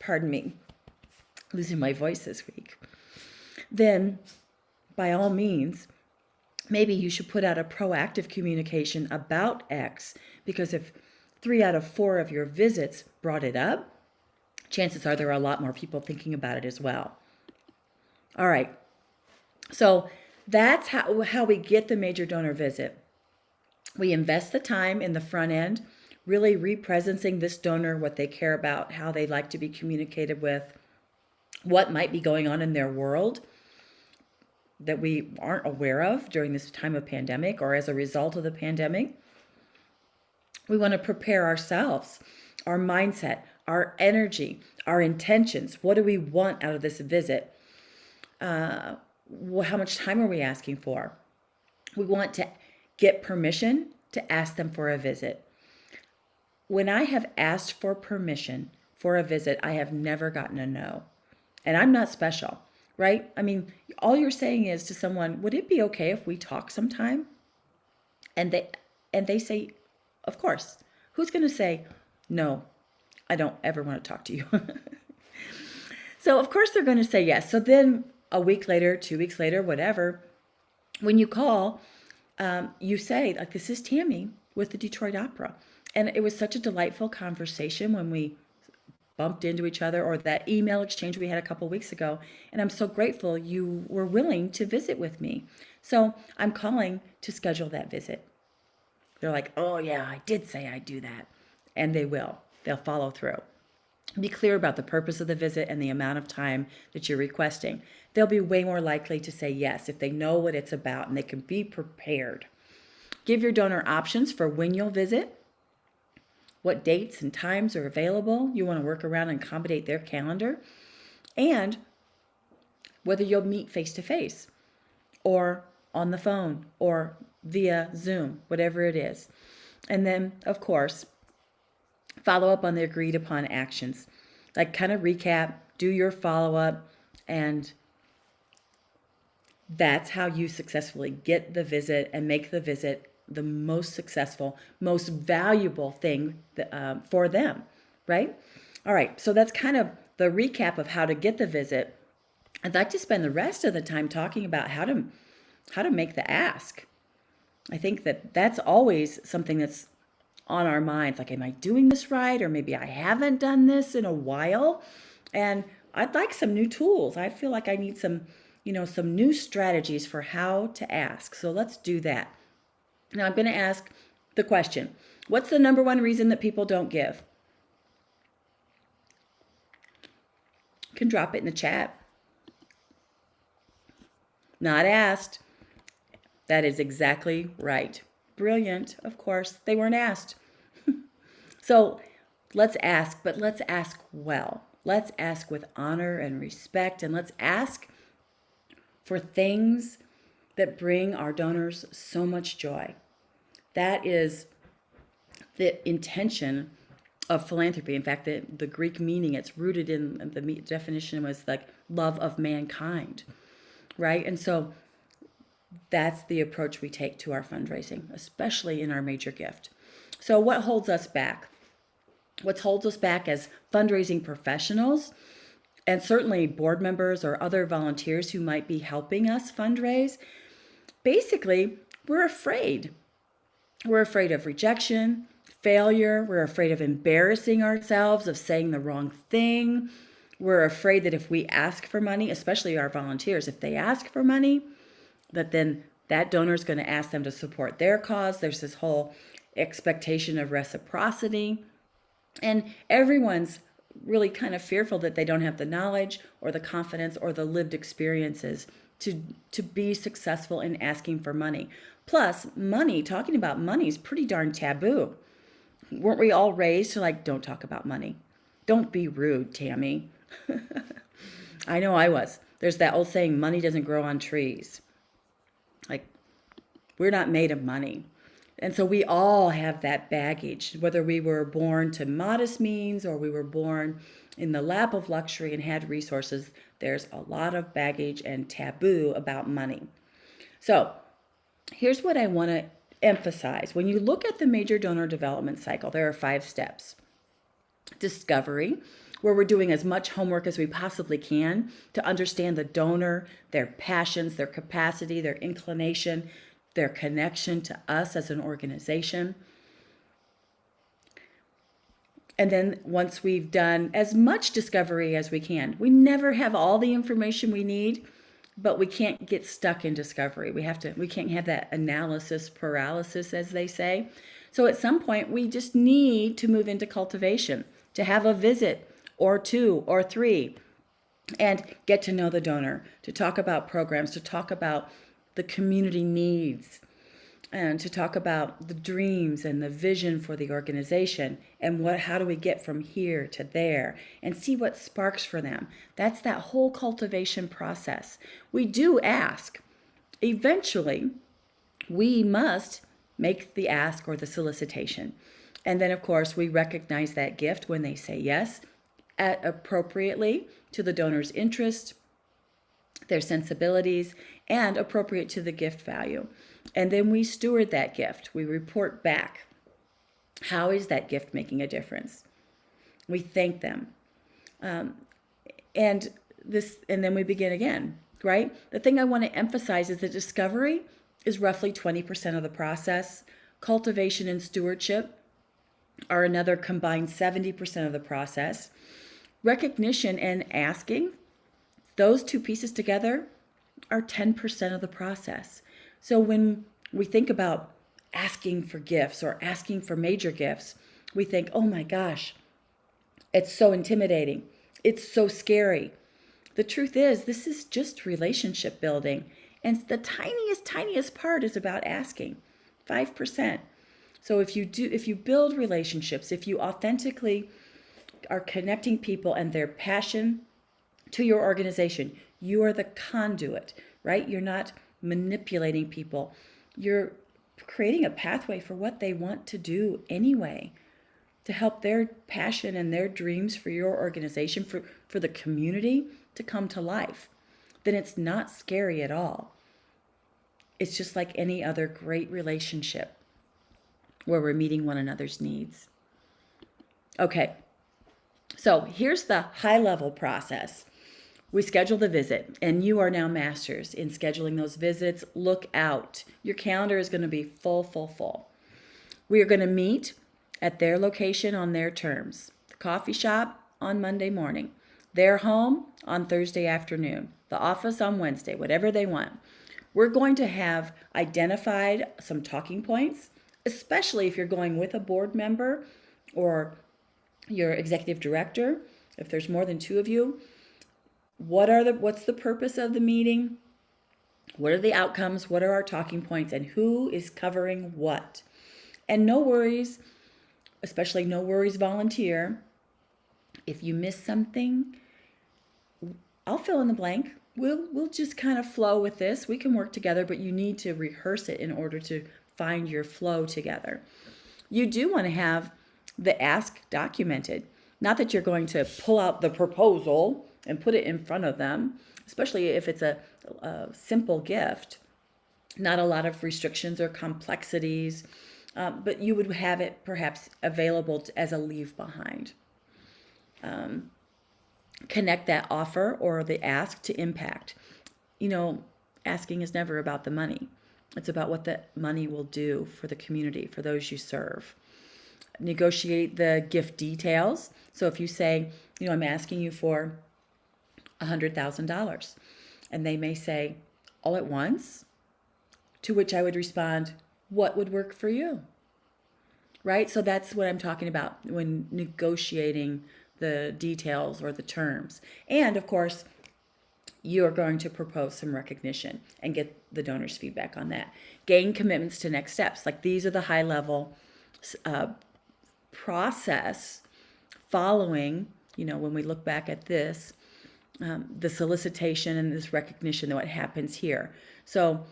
pardon me, losing my voice this week, then by all means, maybe you should put out a proactive communication about X, because if 3 out of 4 of your visits brought it up, chances are there are a lot more people thinking about it as well. All right, so that's how we get the major donor visit. We invest the time in the front end, really represencing this donor, what they care about, how they like to be communicated with, what might be going on in their world that we aren't aware of during this time of pandemic or as a result of the pandemic. We want to prepare ourselves, our mindset, our energy, our intentions. What do we want out of this visit? How much time are we asking for? We want to get permission to ask them for a visit. When I have asked for permission for a visit, I have never gotten a no. And I'm not special, right? I mean, all you're saying is to someone, would it be okay if we talk sometime? And they say, of course. Who's going to say, no, I don't ever want to talk to you? So of course they're going to say yes. So then a week later, 2 weeks later, whatever, when you call, you say, like, this is Tammy with the Detroit Opera. And it was such a delightful conversation when we bumped into each other, or that email exchange we had a couple weeks ago. And I'm so grateful you were willing to visit with me. So I'm calling to schedule that visit. They're like, oh yeah, I did say I'd do that. And they will. They'll follow through. Be clear about the purpose of the visit and the amount of time that you're requesting. They'll be way more likely to say yes if they know what it's about and they can be prepared. Give your donor options for when you'll visit, what dates and times are available. You want to work around and accommodate their calendar, and whether you'll meet face-to-face or on the phone or via Zoom, whatever it is. And then, of course, follow up on the agreed upon actions. Like, kind of recap, do your follow-up, and that's how you successfully get the visit and make the visit the most successful, most valuable thing for them, right? All right, so that's kind of the recap of how to get the visit. I'd like to spend the rest of the time talking about how to make the ask. I think that's always something that's on our minds, like, am I doing this right? Or maybe I haven't done this in a while, and I'd like some new tools. I feel like I need some new strategies for how to ask. So let's do that. Now I'm going to ask the question, what's the number one reason that people don't give? You can drop it in the chat. Not asked. That is exactly right. Brilliant. Of course, they weren't asked. So let's ask, but let's ask well. Let's ask with honor and respect, and let's ask for things that bring our donors so much joy. That is the intention of philanthropy. In fact, the Greek meaning, it's rooted in the definition was like love of mankind, right? And so that's the approach we take to our fundraising, especially in our major gift. So what holds us back? What holds us back as fundraising professionals, and certainly board members or other volunteers who might be helping us fundraise? Basically, we're afraid. We're afraid of rejection, failure. We're afraid of embarrassing ourselves, of saying the wrong thing. We're afraid that if we ask for money, especially our volunteers, if they ask for money, that then that donor is going to ask them to support their cause. There's this whole expectation of reciprocity. And everyone's really kind of fearful that they don't have the knowledge or the confidence or the lived experiences to be successful in asking for money. Plus, money, talking about money is pretty darn taboo. Weren't we all raised to like, don't talk about money? Don't be rude, Tammy. I know I was. There's that old saying, money doesn't grow on trees. Like, we're not made of money. And so we all have that baggage, whether we were born to modest means or we were born in the lap of luxury and had resources. There's a lot of baggage and taboo about money. So here's what I want to emphasize. When you look at the major donor development cycle, there are 5 steps. Discovery, where we're doing as much homework as we possibly can to understand the donor, their passions, their capacity, their inclination, their connection to us as an organization. And then once we've done as much discovery as we can, we never have all the information we need, but we can't get stuck in discovery. We can't have that analysis paralysis, as they say. So at some point, we just need to move into cultivation, to have a visit or 2 or 3 and get to know the donor, to talk about programs, to talk about the community needs, and to talk about the dreams and the vision for the organization and how do we get from here to there and see what sparks for them. That's that whole cultivation process. We do ask. Eventually, we must make the ask or the solicitation. And then, of course, we recognize that gift when they say yes, appropriately to the donor's interest, their sensibilities, and appropriate to the gift value. And then we steward that gift. We report back. How is that gift making a difference? We thank them. And then we begin again, right? The thing I want to emphasize is that discovery is roughly 20% of the process. Cultivation and stewardship are another combined 70% of the process. Recognition and asking, those 2 pieces together are 10% of the process. So when we think about asking for gifts or asking for major gifts, we think, oh my gosh, it's so intimidating. It's so scary. The truth is, this is just relationship building. And the tiniest part is about asking, 5%. So if you build relationships, if you authentically are connecting people and their passion to your organization, you are the conduit, right? You're not manipulating people. You're creating a pathway for what they want to do anyway, to help their passion and their dreams for your organization, for the community to come to life. Then it's not scary at all. It's just like any other great relationship where we're meeting one another's needs. Okay, so here's the high-level process. We schedule the visit, and you are now masters in scheduling those visits. Look out. Your calendar is going to be full. We are going to meet at their location on their terms. The coffee shop on Monday morning, their home on Thursday afternoon, the office on Wednesday, whatever they want. We're going to have identified some talking points, especially if you're going with a board member or your executive director, if there's more than 2 of you. What's the purpose of the meeting? What are the outcomes? What are our talking points? And who is covering what? And no worries, especially no worries volunteer. If you miss something, I'll fill in the blank. We'll just kind of flow with this. We can work together, but you need to rehearse it in order to find your flow together. You do want to have the ask documented. Not that you're going to pull out the proposal and put it in front of them, especially if it's a simple gift. Not a lot of restrictions or complexities, but you would have it perhaps available as a leave behind. Connect that offer or the ask to impact. Asking is never about the money. It's about what the money will do for the community, for those you serve. Negotiate the gift details. So if you say, I'm asking you for $100,000. And they may say, all at once? To which I would respond, what would work for you? Right? So that's what I'm talking about when negotiating the details or the terms. And of course, you're going to propose some recognition and get the donor's feedback on that. Gain commitments to next steps. Like these are the high level process following, when we look back at this, the solicitation and this recognition of what happens here. So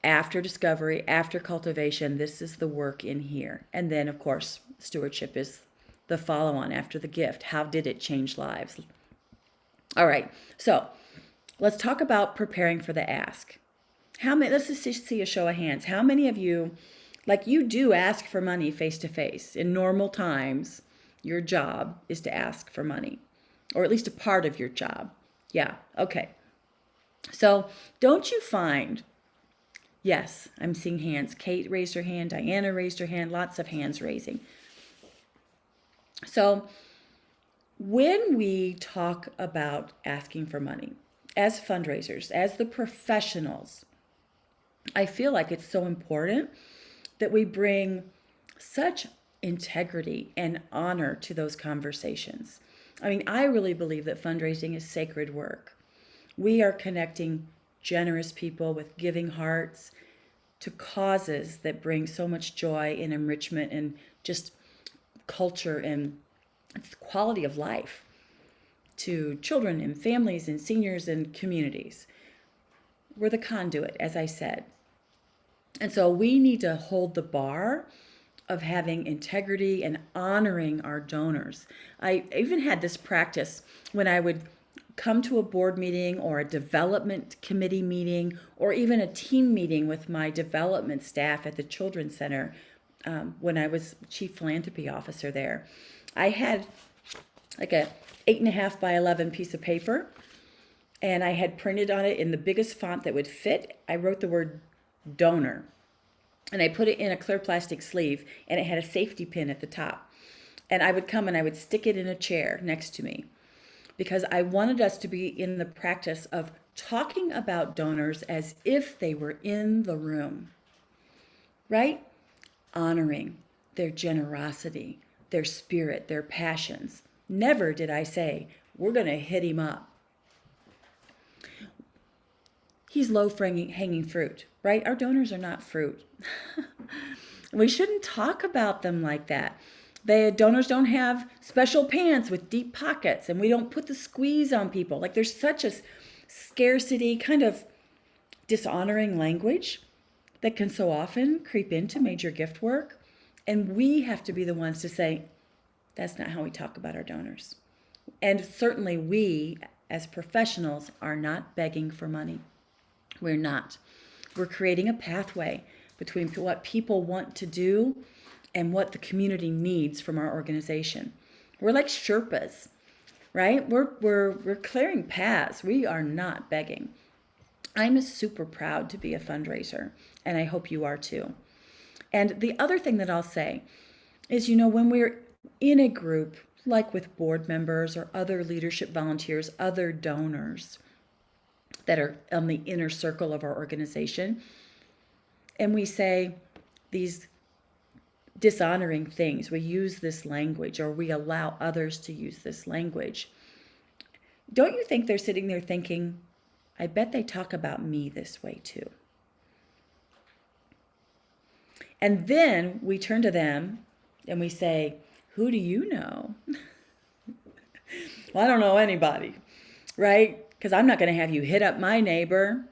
after discovery, after cultivation, this is the work in here. And then, of course, stewardship is the follow-on after the gift. How did it change lives? All right, so let's talk about preparing for the ask. Let's just see a show of hands. How many of you, you do ask for money face-to-face? In normal times, your job is to ask for money, or at least a part of your job. Yeah, okay. So don't you find, yes, I'm seeing hands. Kate raised her hand, Diana raised her hand, lots of hands raising. So when we talk about asking for money, as fundraisers, as the professionals, I feel like it's so important that we bring such integrity and honor to those conversations. I mean, I really believe that fundraising is sacred work. We are connecting generous people with giving hearts to causes that bring so much joy and enrichment and just culture and quality of life to children and families and seniors and communities. We're the conduit, as I said. And so we need to hold the bar of having integrity and honoring our donors. I even had this practice when I would come to a board meeting or a development committee meeting or even a team meeting with my development staff at the Children's Center when I was Chief Philanthropy Officer there. I had like a 8.5 by 11 piece of paper, and I had printed on it in the biggest font that would fit. I wrote the word donor, and I put it in a clear plastic sleeve, and it had a safety pin at the top. And I would come and I would stick it in a chair next to me because I wanted us to be in the practice of talking about donors as if they were in the room, right? Honoring their generosity, their spirit, their passions. Never did I say, we're going to hit him up. He's low-hanging fruit, right? Our donors are not fruit. We shouldn't talk about them like that. Donors don't have special pants with deep pockets, and we don't put the squeeze on people. Like there's such a scarcity, kind of dishonoring language that can so often creep into major gift work. And we have to be the ones to say, that's not how we talk about our donors. And certainly we, as professionals, are not begging for money. We're not. We're creating a pathway between what people want to do and what the community needs from our organization. We're like Sherpas, right? We're clearing paths. We are not begging. I'm super proud to be a fundraiser, and I hope you are too. And the other thing that I'll say is, when we're in a group, like with board members or other leadership volunteers, other donors that are on the inner circle of our organization, and we say these dishonoring things, we use this language, or we allow others to use this language, don't you think they're sitting there thinking, I bet they talk about me this way too? And then we turn to them and we say, who do you know? Well, I don't know anybody, right? Because I'm not going to have you hit up my neighbor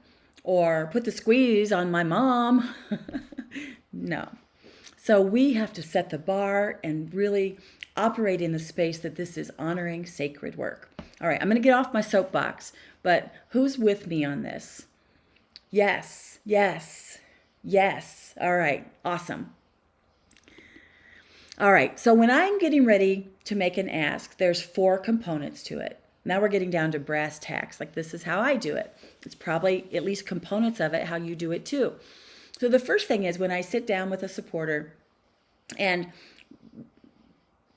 or put the squeeze on my mom. No. So we have to set the bar and really operate in the space that this is honoring sacred work. All right, I'm going to get off my soapbox, but who's with me on this? Yes, yes, yes. All right, awesome. All right, so when I'm getting ready to make an ask, there's 4 components to it. Now we're getting down to brass tacks. Like this is how I do it. It's probably at least components of it how you do it too. So the first thing is when I sit down with a supporter and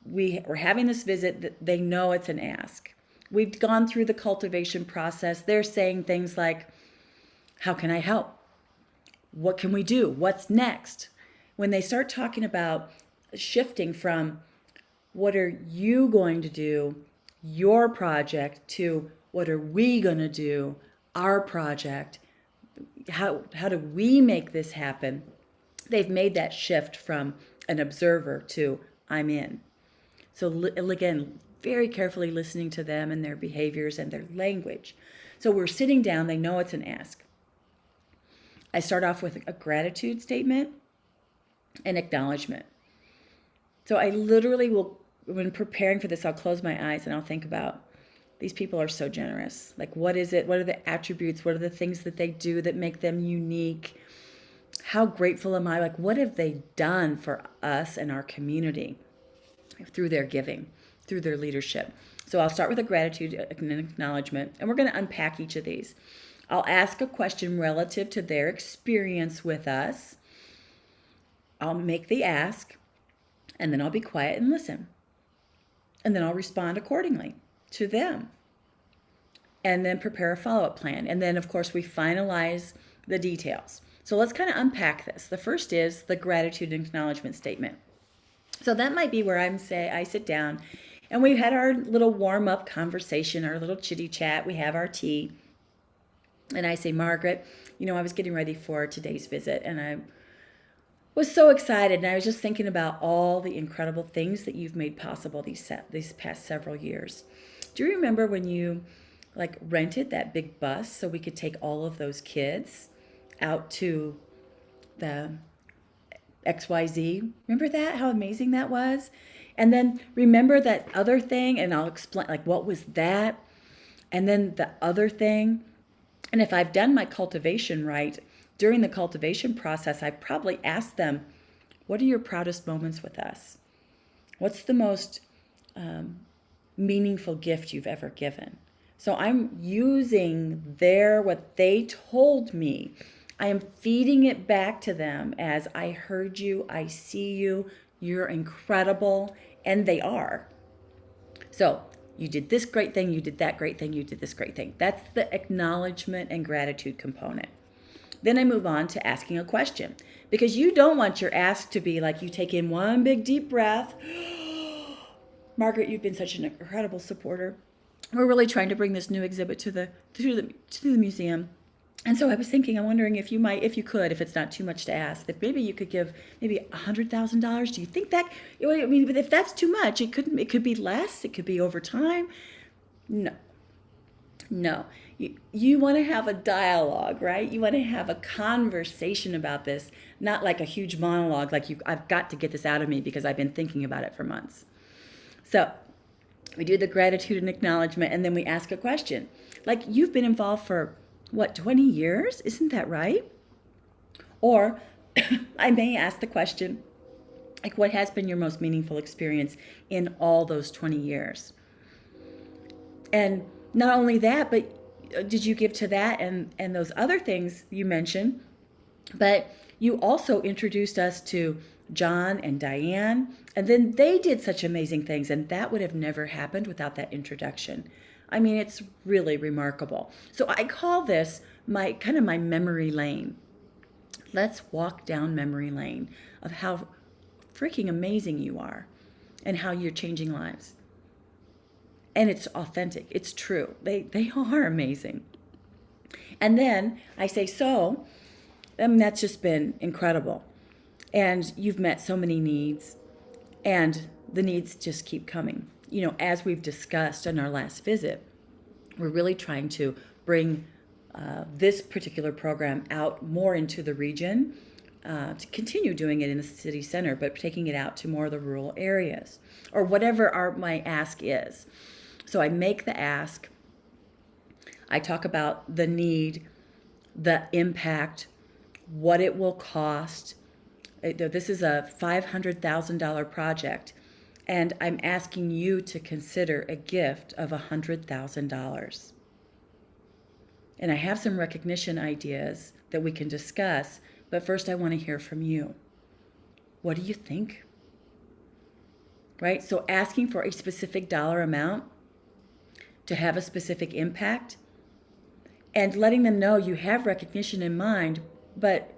we're having this visit, they know it's an ask. We've gone through the cultivation process. They're saying things like, how can I help? What can we do? What's next? When they start talking about shifting from what are you going to do, your project, to what are we going to do, our project, how do we make this happen? They've made that shift from an observer to I'm in. So again, very carefully listening to them and their behaviors and their language. So we're sitting down, they know it's an ask. I start off with a gratitude statement and acknowledgement. So I literally will, when preparing for this, I'll close my eyes and I'll think about, these people are so generous. Like, what is it? What are the attributes? What are the things that they do that make them unique? How grateful am I? Like, what have they done for us and our community through their giving, through their leadership? So I'll start with a gratitude and an acknowledgement, and we're going to unpack each of these. I'll ask a question relative to their experience with us. I'll make the ask, and then I'll be quiet and listen. And then I'll respond accordingly to them. And then prepare a follow-up plan. And then, of course, we finalize the details. So let's kind of unpack this. The first is the gratitude and acknowledgement statement. So that might be where I sit down and we've had our little warm-up conversation, our little chitty chat. We have our tea. And I say, Margaret, I was getting ready for today's visit and I was so excited. And I was just thinking about all the incredible things that you've made possible these past several years. Do you remember when you rented that big bus so we could take all of those kids out to the XYZ? Remember that? How amazing that was? And then remember that other thing, and I'll explain, what was that? And then the other thing. And if I've done my cultivation right, during the cultivation process, I probably asked them, what are your proudest moments with us? What's the most meaningful gift you've ever given? So I'm using what they told me. I am feeding it back to them as I heard you, I see you, you're incredible, and they are. So you did this great thing, you did that great thing, you did this great thing. That's the acknowledgement and gratitude component. Then I move on to asking a question, because you don't want your ask to be like you take in one big deep breath. Margaret, you've been such an incredible supporter. We're really trying to bring this new exhibit to the museum. And so I was thinking, I'm wondering if you could, if it's not too much to ask, that maybe you could give maybe $100,000. Do you think that, but if that's too much, it could be less, it could be over time. No. You want to have a dialogue, right? You want to have a conversation about this, not like a huge monologue, I've got to get this out of me because I've been thinking about it for months. So we do the gratitude and acknowledgement, and then we ask a question. You've been involved for, 20 years? Isn't that right? Or I may ask the question, what has been your most meaningful experience in all those 20 years? And not only that, but did you give to that and those other things you mentioned? But you also introduced us to John and Diane, and then they did such amazing things, and that would have never happened without that introduction. It's really remarkable. So I call this my memory lane. Let's walk down memory lane of how freaking amazing you are and how you're changing lives. And it's authentic. It's true. They are amazing. And then I say, that's just been incredible. And you've met so many needs, and the needs just keep coming. As we've discussed in our last visit, we're really trying to bring this particular program out more into the region, to continue doing it in the city center, but taking it out to more of the rural areas, or whatever my ask is. So I make the ask, I talk about the need, the impact, what it will cost. This is a $500,000 project, and I'm asking you to consider a gift of $100,000. And I have some recognition ideas that we can discuss, but first I want to hear from you. What do you think? Right? So asking for a specific dollar amount to have a specific impact, and letting them know you have recognition in mind. But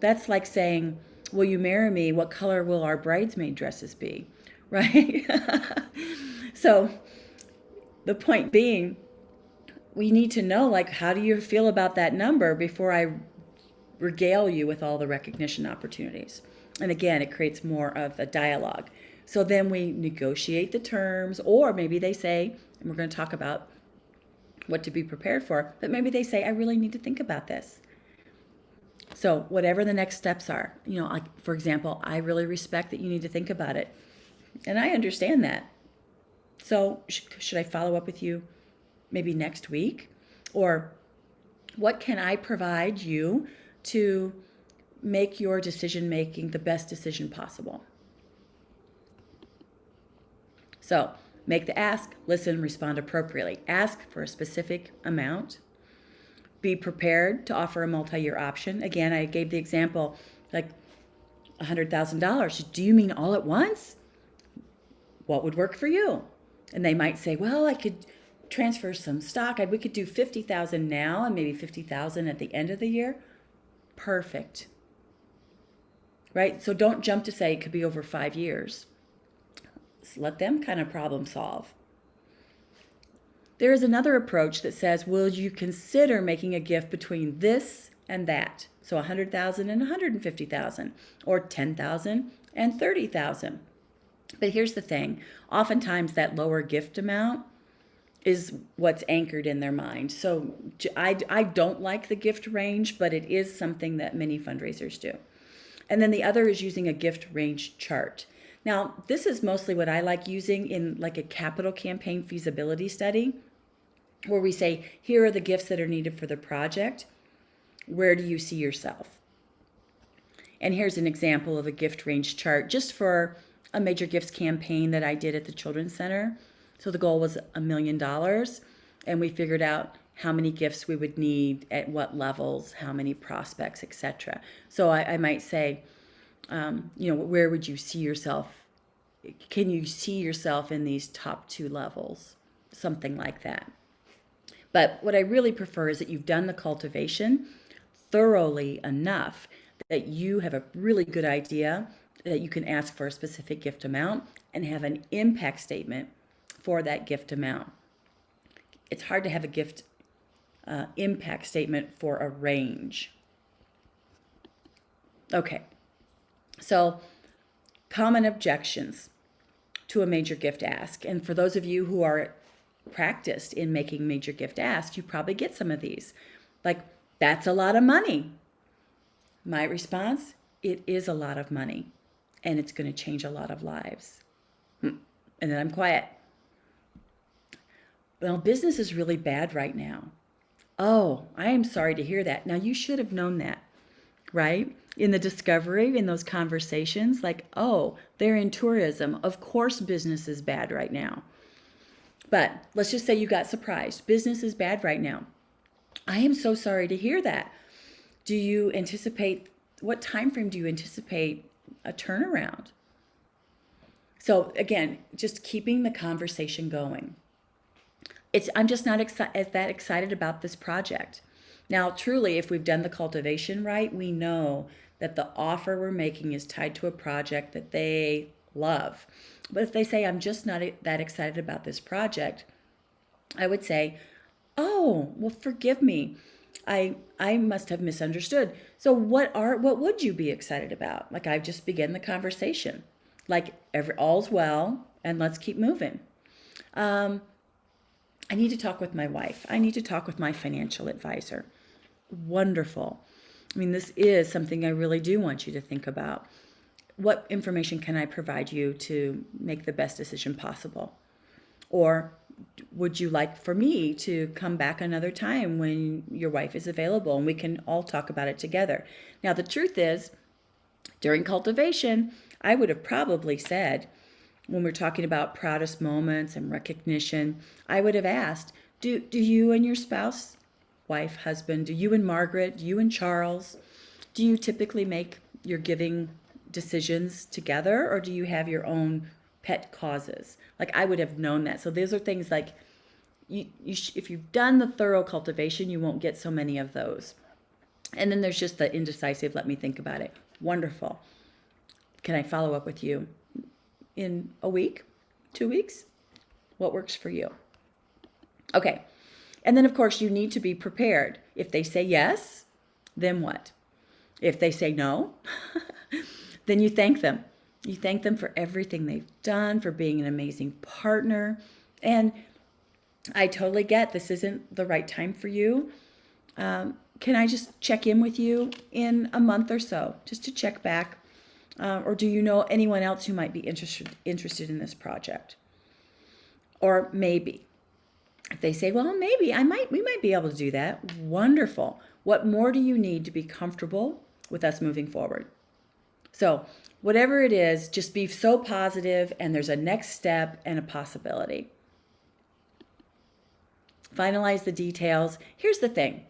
that's like saying, will you marry me? What color will our bridesmaid dresses be? Right? So the point being, we need to know, like, how do you feel about that number before I regale you with all the recognition opportunities? And again, it creates more of a dialogue. So then we negotiate the terms, or maybe they say, and we're going to talk about what to be prepared for, but maybe they say, I really need to think about this. So whatever the next steps are, like, for example, I really respect that you need to think about it. And I understand that. So should I follow up with you maybe next week? Or what can I provide you to make your decision making the best decision possible? So make the ask, listen, respond appropriately. Ask for a specific amount. Be prepared to offer a multi-year option. Again, I gave the example, like $100,000. Do you mean all at once? What would work for you? And they might say, well, I could transfer some stock. We could do 50,000 now and maybe 50,000 at the end of the year. Perfect. Right? So don't jump to say it could be over 5 years. So let them kind of problem solve. There is another approach that says, will you consider making a gift between this and that? So 100,000 and 150,000, or 10,000 and 30,000. But here's the thing. Oftentimes that lower gift amount is what's anchored in their mind. So I don't like the gift range, but it is something that many fundraisers do. And then the other is using a gift range chart. Now, this is mostly what I like using in like a capital campaign feasibility study, where we say, here are the gifts that are needed for the project. Where do you see yourself? And here's an example of a gift range chart just for a major gifts campaign that I did at the Children's Center. So the goal was $1 million, and we figured out how many gifts we would need at what levels, how many prospects, etc. So I might say, where would you see yourself? Can you see yourself in these top 2 levels? Something like that. But what I really prefer is that you've done the cultivation thoroughly enough that you have a really good idea that you can ask for a specific gift amount and have an impact statement for that gift amount. It's hard to have a gift impact statement for a range. Okay, so common objections to a major gift ask. And for those of you who are practiced in making major gift asks, you probably get some of these. Like, that's a lot of money. My response, it is a lot of money, and it's going to change a lot of lives. And then I'm quiet. Well, business is really bad right now. Oh, I am sorry to hear that. Now, you should have known that, right? In the discovery, in those conversations, like, oh, they're in tourism. Of course, business is bad right now. But let's just say you got surprised. Business is bad right now. I am so sorry to hear that. Do you anticipate, what time frame do you anticipate a turnaround? So again, just keeping the conversation going. I'm just not that excited about this project. Now, truly, if we've done the cultivation right, we know that the offer we're making is tied to a project that they love. But if they say, I'm just not that excited about this project, I would say, oh, well, forgive me. I must have misunderstood. So what would you be excited about? Like, I've just begun the conversation. Like, all's well, and let's keep moving. I need to talk with my wife. I need to talk with my financial advisor. Wonderful. I mean, this is something I really do want you to think about. What information can I provide you to make the best decision possible? Or would you like for me to come back another time when your wife is available and we can all talk about it together? Now, the truth is, during cultivation, I would have probably said, when we're talking about proudest moments and recognition, I would have asked, do you and your spouse, wife, husband, do you and Margaret, do you and Charles, do you typically make your giving decisions together, or do you have your own pet causes? Like, I would have known that. So those are things like, if you've done the thorough cultivation, you won't get so many of those. And then there's just the indecisive, let me think about it. Wonderful. Can I follow up with you in a week, 2 weeks? What works for you? Okay. And then, of course, you need to be prepared. If they say yes, then what? If they say no, then you thank them. You thank them for everything they've done, for being an amazing partner. And I totally get this isn't the right time for you. Can I just check in with you in a month or so, just to check back? Or do you know anyone else who might be interested in this project? Or maybe. If they say, well, maybe we might be able to do that. Wonderful. What more do you need to be comfortable with us moving forward? So whatever it is, just be so positive, and there's a next step and a possibility. Finalize the details. Here's the thing.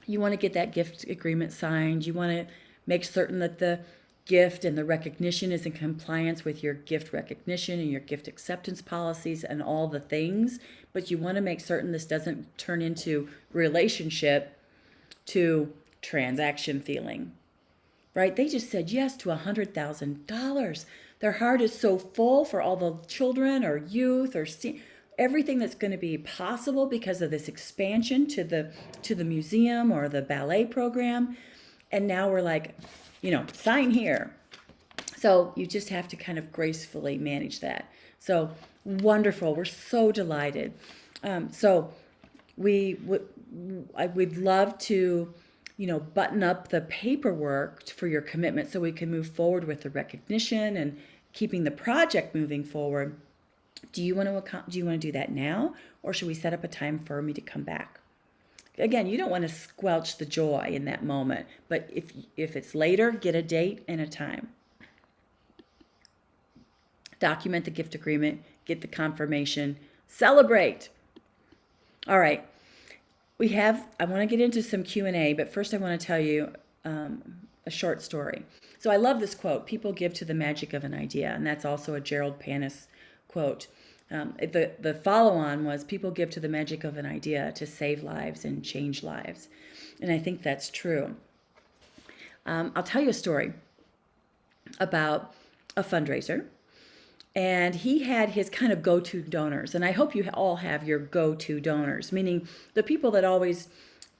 You want to get that gift agreement signed. You want to make certain that the gift and the recognition is in compliance with your gift recognition and your gift acceptance policies and all the things. But you want to make certain this doesn't turn into relationship to transaction feeling, right? They just said yes to $100,000. Their heart is so full for all the children or youth or everything that's going to be possible because of this expansion to the museum or the ballet program. And now we're like, sign here. So you just have to kind of gracefully manage that. So wonderful. We're so delighted. So I would love to, button up the paperwork for your commitment so we can move forward with the recognition and keeping the project moving forward. Do you want to do that now, or should we set up a time for me to come back? Again, you don't want to squelch the joy in that moment, but if it's later, get a date and a time. Document the gift agreement, get the confirmation, celebrate. All right. I want to get into some Q&A, but first I want to tell you a short story. So I love this quote, people give to the magic of an idea, and that's also a Gerald Panis quote. The follow-on was, people give to the magic of an idea to save lives and change lives. And I think that's true. I'll tell you a story about a fundraiser. And he had his kind of go-to donors. And I hope you all have your go-to donors, meaning the people that always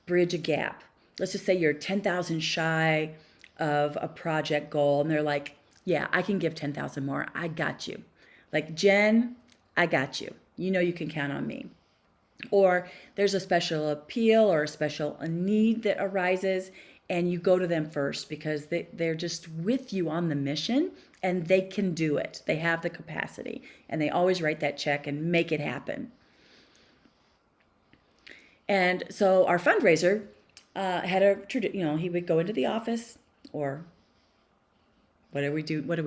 bridge a gap. Let's just say you're 10,000 shy of a project goal, and they're like, yeah, I can give 10,000 more. I got you. Like, Jen, I got you. You can count on me. Or there's a special appeal or a special need that arises, and you go to them first because they're just with you on the mission, and they can do it. They have the capacity, and they always write that check and make it happen. And so our fundraiser had he would go into the office, or what do we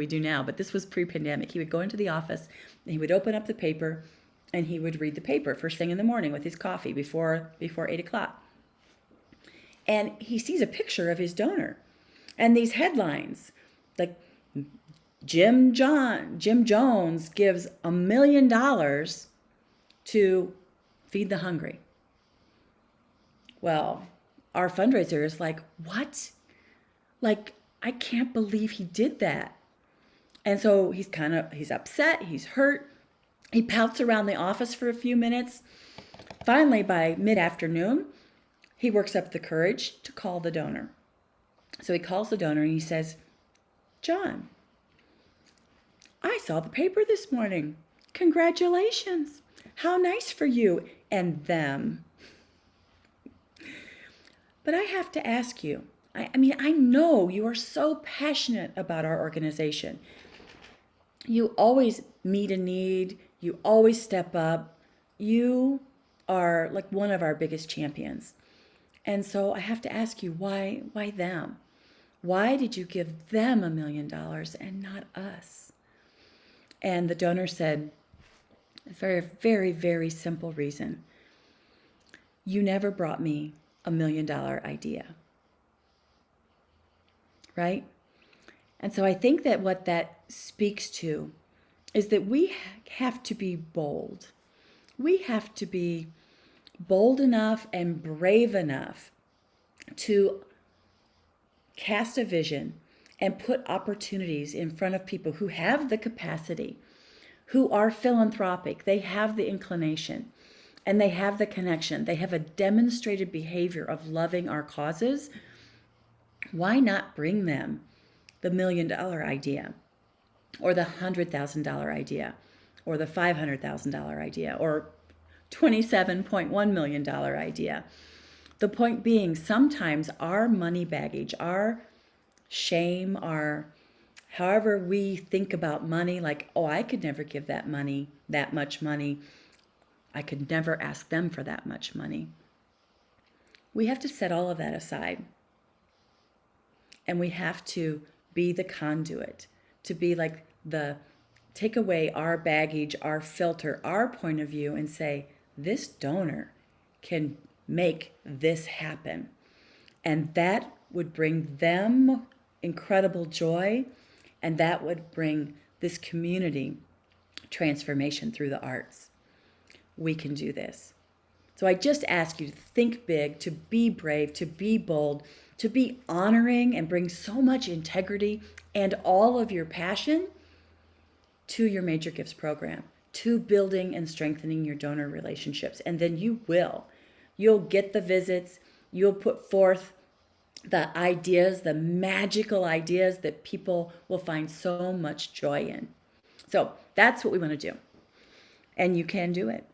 do now? But this was pre-pandemic. He would go into the office, and he would open up the paper, and he would read the paper first thing in the morning with his coffee before 8 o'clock. And he sees a picture of his donor, and these headlines like, Jim Jones gives $1 million to feed the hungry. Well, our fundraiser is like, what? Like, I can't believe he did that. And so he's upset, he's hurt. He pouts around the office for a few minutes. Finally, by mid-afternoon, he works up the courage to call the donor. So he calls the donor and he says, John, I saw the paper this morning. Congratulations. How nice for you and them. But I have to ask you, I know you are so passionate about our organization. You always meet a need. You always step up. You are like one of our biggest champions. And so I have to ask you, why them? Why did you give them $1 million and not us? And the donor said, a very, very, very simple reason. You never brought me $1 million idea. Right? And so I think that what that speaks to is that we have to be bold. We have to be bold enough and brave enough to cast a vision and put opportunities in front of people who have the capacity, who are philanthropic, they have the inclination, and they have the connection. They have a demonstrated behavior of loving our causes. Why not bring them the $1 million idea, or the $100,000 idea, or the $500,000 idea, or $27.1 million idea? The point being, sometimes our money baggage, our shame, our however we think about money, like, oh, I could never give that money, that much money. I could never ask them for that much money. We have to set all of that aside. And we have to be the conduit, to be like the take away our baggage, our filter, our point of view, and say, this donor can make this happen. And that would bring them incredible joy, and that would bring this community transformation through the arts. We can do this. So I just ask you to think big, to be brave, to be bold, to be honoring, and bring so much integrity and all of your passion to your Major Gifts program, to building and strengthening your donor relationships. And then you'll get the visits, you'll put forth the ideas, the magical ideas that people will find so much joy in. So that's what we want to do. And you can do it.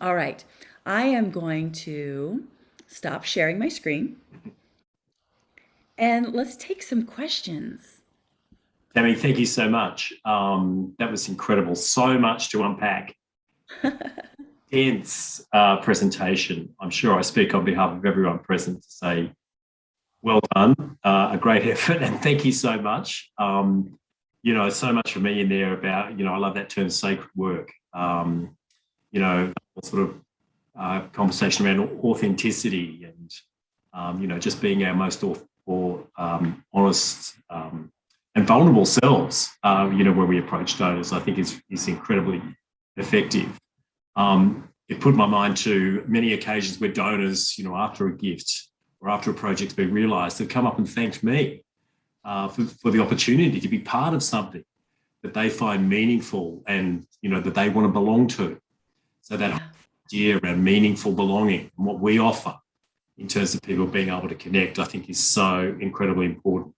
All right. I am going to stop sharing my screen and let's take some questions. Tammy, thank you so much. That was incredible. So much to unpack. Dense presentation. I'm sure I speak on behalf of everyone present to say, well done, a great effort, and thank you so much. So much for me in there about, I love that term, sacred work. Sort of conversation around authenticity and, just being our most honest and vulnerable selves, when we approach donors, I think is incredibly effective. It put my mind to many occasions where donors, after a gift or after a project's been realised, have come up and thanked me for the opportunity to be part of something that they find meaningful and, that they want to belong to. So that idea around meaningful belonging and what we offer in terms of people being able to connect, I think is so incredibly important.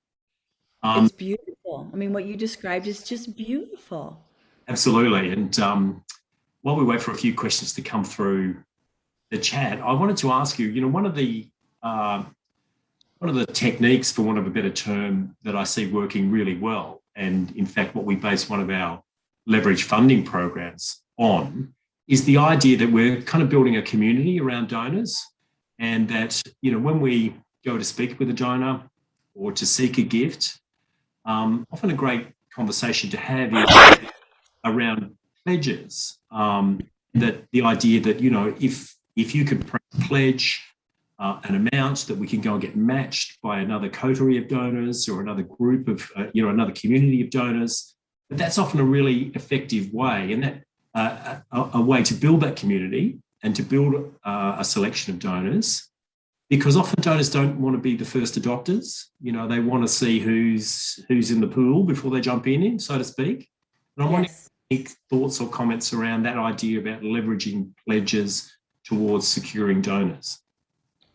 It's beautiful. I mean, what you described is just beautiful. Absolutely. And while we wait for a few questions to come through the chat, I wanted to ask you, one of the techniques, for want of a better term, that I see working really well, and in fact, what we base one of our leverage funding programs on, is the idea that we're kind of building a community around donors, and that, when we go to speak with a donor or to seek a gift, often a great conversation to have is around pledges. That the idea that, if you could pledge an amount that we can go and get matched by another coterie of donors or another group of, another community of donors, that's often a really effective way, and that a way to build that community and to build a selection of donors, because often donors don't want to be the first adopters. They want to see who's in the pool before they jump in, so to speak. And I'm wondering, any thoughts or comments around that idea about leveraging pledges towards securing donors?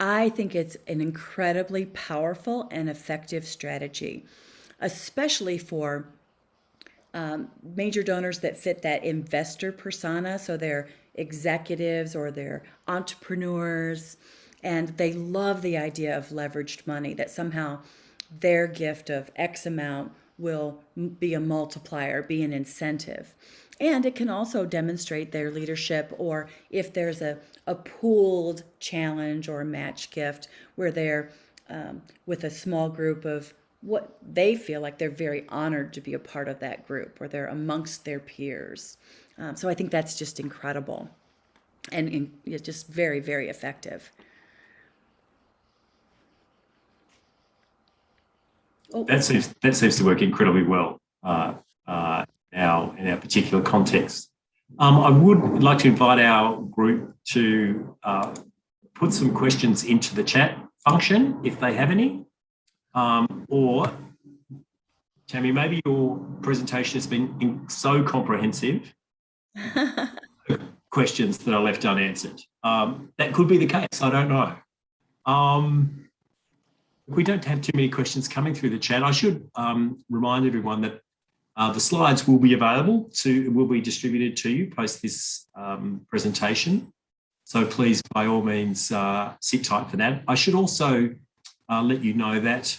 I think it's an incredibly powerful and effective strategy, especially for major donors that fit that investor persona. So they're executives or they're entrepreneurs, and they love the idea of leveraged money, that somehow their gift of X amount will be a multiplier, be an incentive. And it can also demonstrate their leadership, or if there's a pooled challenge or a match gift where they're with a small group of what they feel like they're very honored to be a part of that group, or they're amongst their peers. So I think that's just incredible and just very, very effective. That seems to work incredibly well now in our particular context. I would like to invite our group to put some questions into the chat function if they have any. Or, Tammy, maybe your presentation has been so comprehensive, questions that are left unanswered. That could be the case. I don't know. We don't have too many questions coming through the chat. I should remind everyone that the slides will be will be distributed to you post this presentation. So please, by all means, sit tight for that. I should also let you know that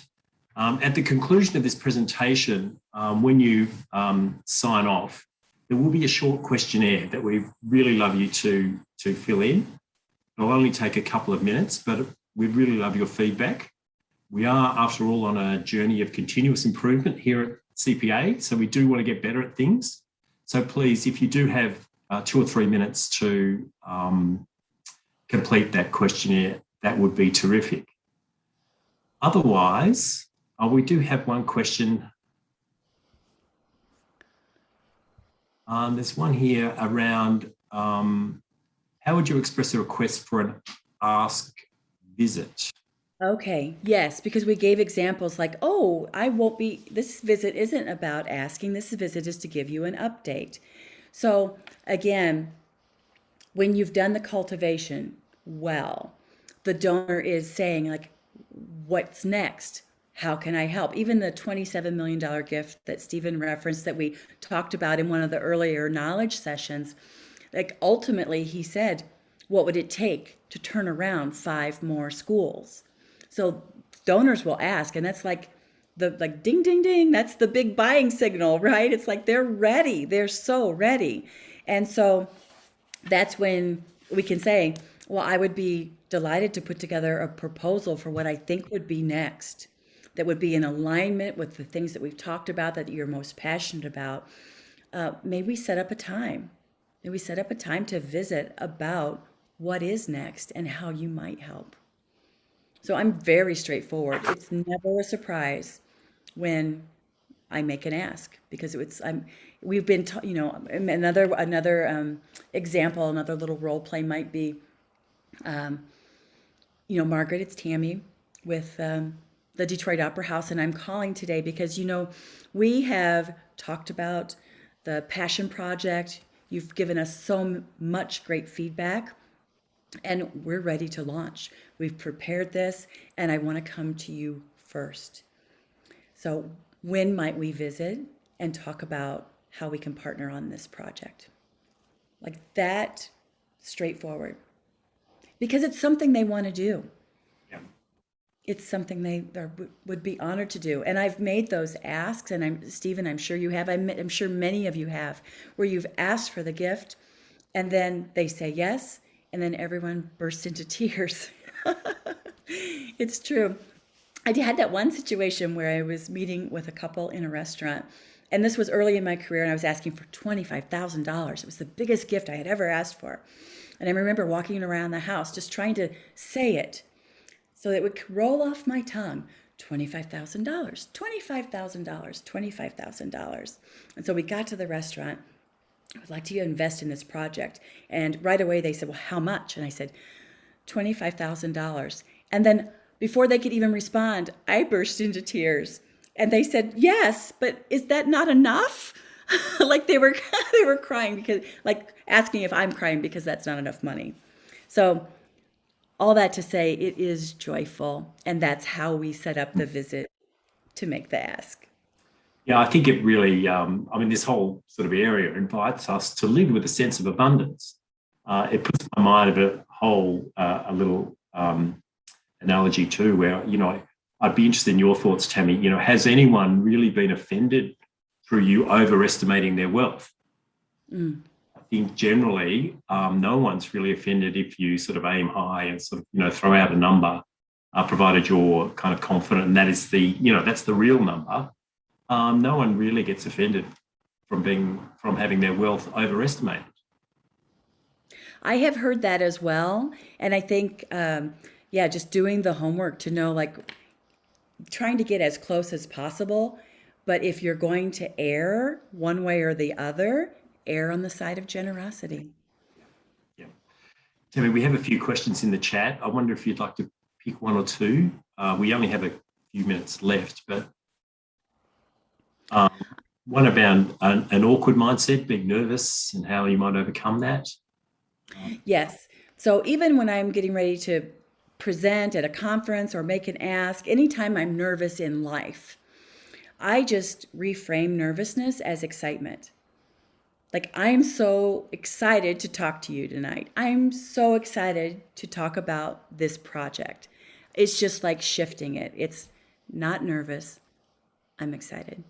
at the conclusion of this presentation, when you sign off, there will be a short questionnaire that we really love you to fill in. It'll only take a couple of minutes, but we'd really love your feedback. We are, after all, on a journey of continuous improvement here at CPA, so we do want to get better at things. So please, if you do have 2 or 3 minutes to complete that questionnaire, that would be terrific. Otherwise, we do have one question. There's one here around how would you express a request for an ask visit? Okay, yes, because we gave examples like, oh, this visit isn't about asking, this visit is to give you an update. So again, when you've done the cultivation well, the donor is saying, like, what's next? How can I help? Even the $27 million gift that Stephen referenced that we talked about in one of the earlier knowledge sessions, like ultimately he said, what would it take to turn around 5 more schools? So donors will ask, and that's like ding ding ding, that's the big buying signal, right? It's like they're ready. They're so ready. And so that's when we can say, well, I would be delighted to put together a proposal for what I think would be next, that would be in alignment with the things that we've talked about that you're most passionate about. May we set up a time? May we set up a time to visit about what is next and how you might help? So I'm very straightforward. It's never a surprise when I make an ask because we've been another example, another little role play might be, Margaret, it's Tammy with the Detroit Opera House, and I'm calling today because we have talked about the Passion Project. You've given us so much great feedback, and we're ready to launch. We've prepared this, and I want to come to you first. So when might we visit and talk about how we can partner on this project? Like that, straightforward. Because it's something they want to do. Yeah. It's something they would be honored to do. And I've made those asks, and Stephen, I'm sure you have. I'm sure many of you have, where you've asked for the gift, and then they say yes, and then everyone bursts into tears. It's true. I had that one situation where I was meeting with a couple in a restaurant, and this was early in my career, and I was asking for $25,000. It was the biggest gift I had ever asked for. And I remember walking around the house just trying to say it so that it would roll off my tongue. $25,000, $25,000, $25,000. And so we got to the restaurant. I would like to invest in this project. And right away they said, well, how much? And I said, $25,000. And then before they could even respond, I burst into tears. And they said, yes, but is that not enough? Like they were crying because, like, asking if I'm crying because that's not enough money. So all that to say, it is joyful, and that's how we set up the visit to make the ask. Yeah, I think it really, this whole sort of area invites us to live with a sense of abundance. It puts my mind of a little analogy too, where, I'd be interested in your thoughts, Tammy. Has anyone really been offended through you overestimating their wealth? I think generally no one's really offended if you sort of aim high and sort of, throw out a number, provided you're kind of confident and that is that's the real number. No one really gets offended from having their wealth overestimated. I have heard that as well. And I think, just doing the homework to know, like, trying to get as close as possible. But if you're going to err one way or the other, err on the side of generosity. Yeah. Tammy, we have a few questions in the chat. I wonder if you'd like to pick one or two. We only have a few minutes left, but one about an awkward mindset, being nervous, and how you might overcome that. Yes. So even when I'm getting ready to present at a conference or make an ask, anytime I'm nervous in life, I just reframe nervousness as excitement. Like, I'm so excited to talk to you tonight. I'm so excited to talk about this project. It's just like shifting it. It's not nervous. I'm excited.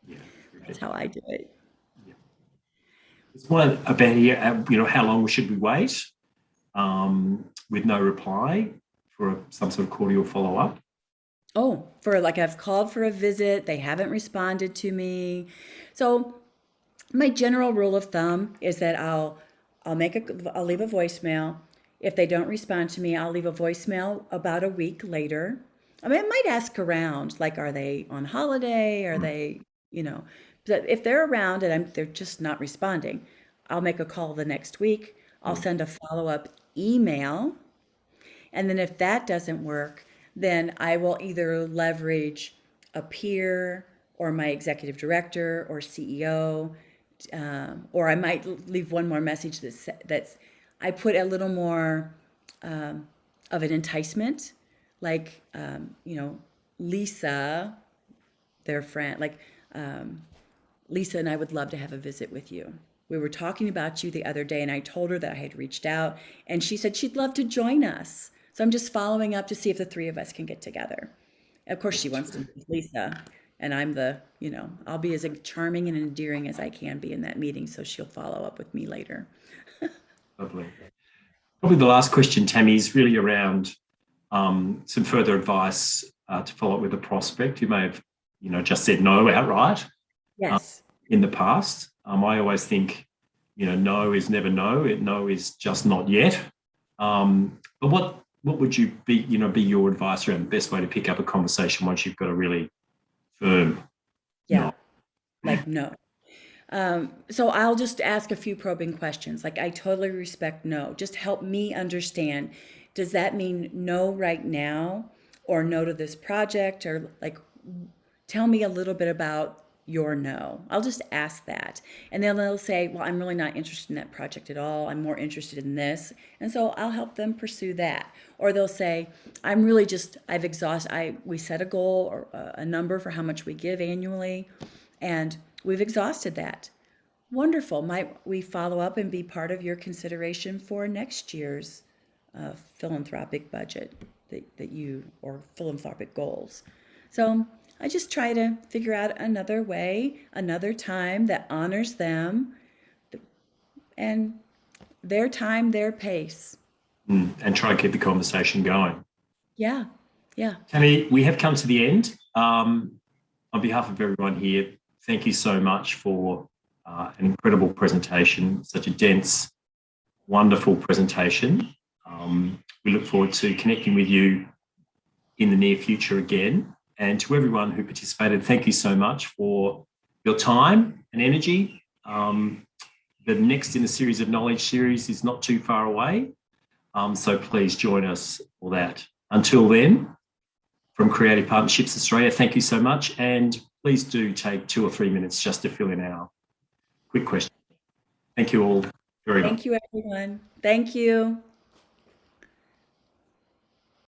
Yeah, That's how I do it. yeah. There's one about here, how long should we wait with no reply for some sort of cordial follow-up? Oh, for like I've called for a visit, they haven't responded to me. So my general rule of thumb is that I'll leave a voicemail. If they don't respond to me, I'll leave a voicemail about a week later. I mean, I might ask around, like, are they on holiday? Are they, you know, but if they're around and they're just not responding, I'll make a call the next week. I'll send a follow-up email. And then if that doesn't work, then I will either leverage a peer or my executive director or CEO, or I might leave one more message that's I put a little more of an enticement, like Lisa, their friend, like Lisa and I would love to have a visit with you. We were talking about you the other day, and I told her that I had reached out, and she said she'd love to join us. So I'm just following up to see if the three of us can get together. Of course, she wants to meet with Lisa, and I'll be as charming and endearing as I can be in that meeting, so she'll follow up with me later. Lovely. Probably the last question, Tammy, is really around some further advice to follow up with a prospect who may have, just said no outright Yes. in the past. I always think, no is never no. No is just not yet. But what would you be your advice around the best way to pick up a conversation once you've got a really firm Yeah. no? Like, no. So I'll just ask a few probing questions. Like, I totally respect no. Just help me understand. Does that mean no right now, or no to this project, or like, tell me a little bit about your no. I'll just ask that. And then they'll say, well, I'm really not interested in that project at all. I'm more interested in this. And so I'll help them pursue that. Or they'll say, I've exhausted, we set a goal or a number for how much we give annually, and we've exhausted that. Wonderful. Might we follow up and be part of your consideration for next year's philanthropic budget or philanthropic goals? So I just try to figure out another way, another time that honors them and their time, their pace. And try and keep the conversation going. Yeah, yeah. Tammy, we have come to the end. On behalf of everyone here, thank you so much for an incredible presentation, such a dense, wonderful presentation. We look forward to connecting with you in the near future again. And to everyone who participated, thank you so much for your time and energy. The next in the series of knowledge series is not too far away. So please join us for that. Until then, from Creative Partnerships Australia, thank you so much. And please do take 2 or 3 minutes just to fill in our quick question. Thank you all very much. Thank you, everyone. Thank you.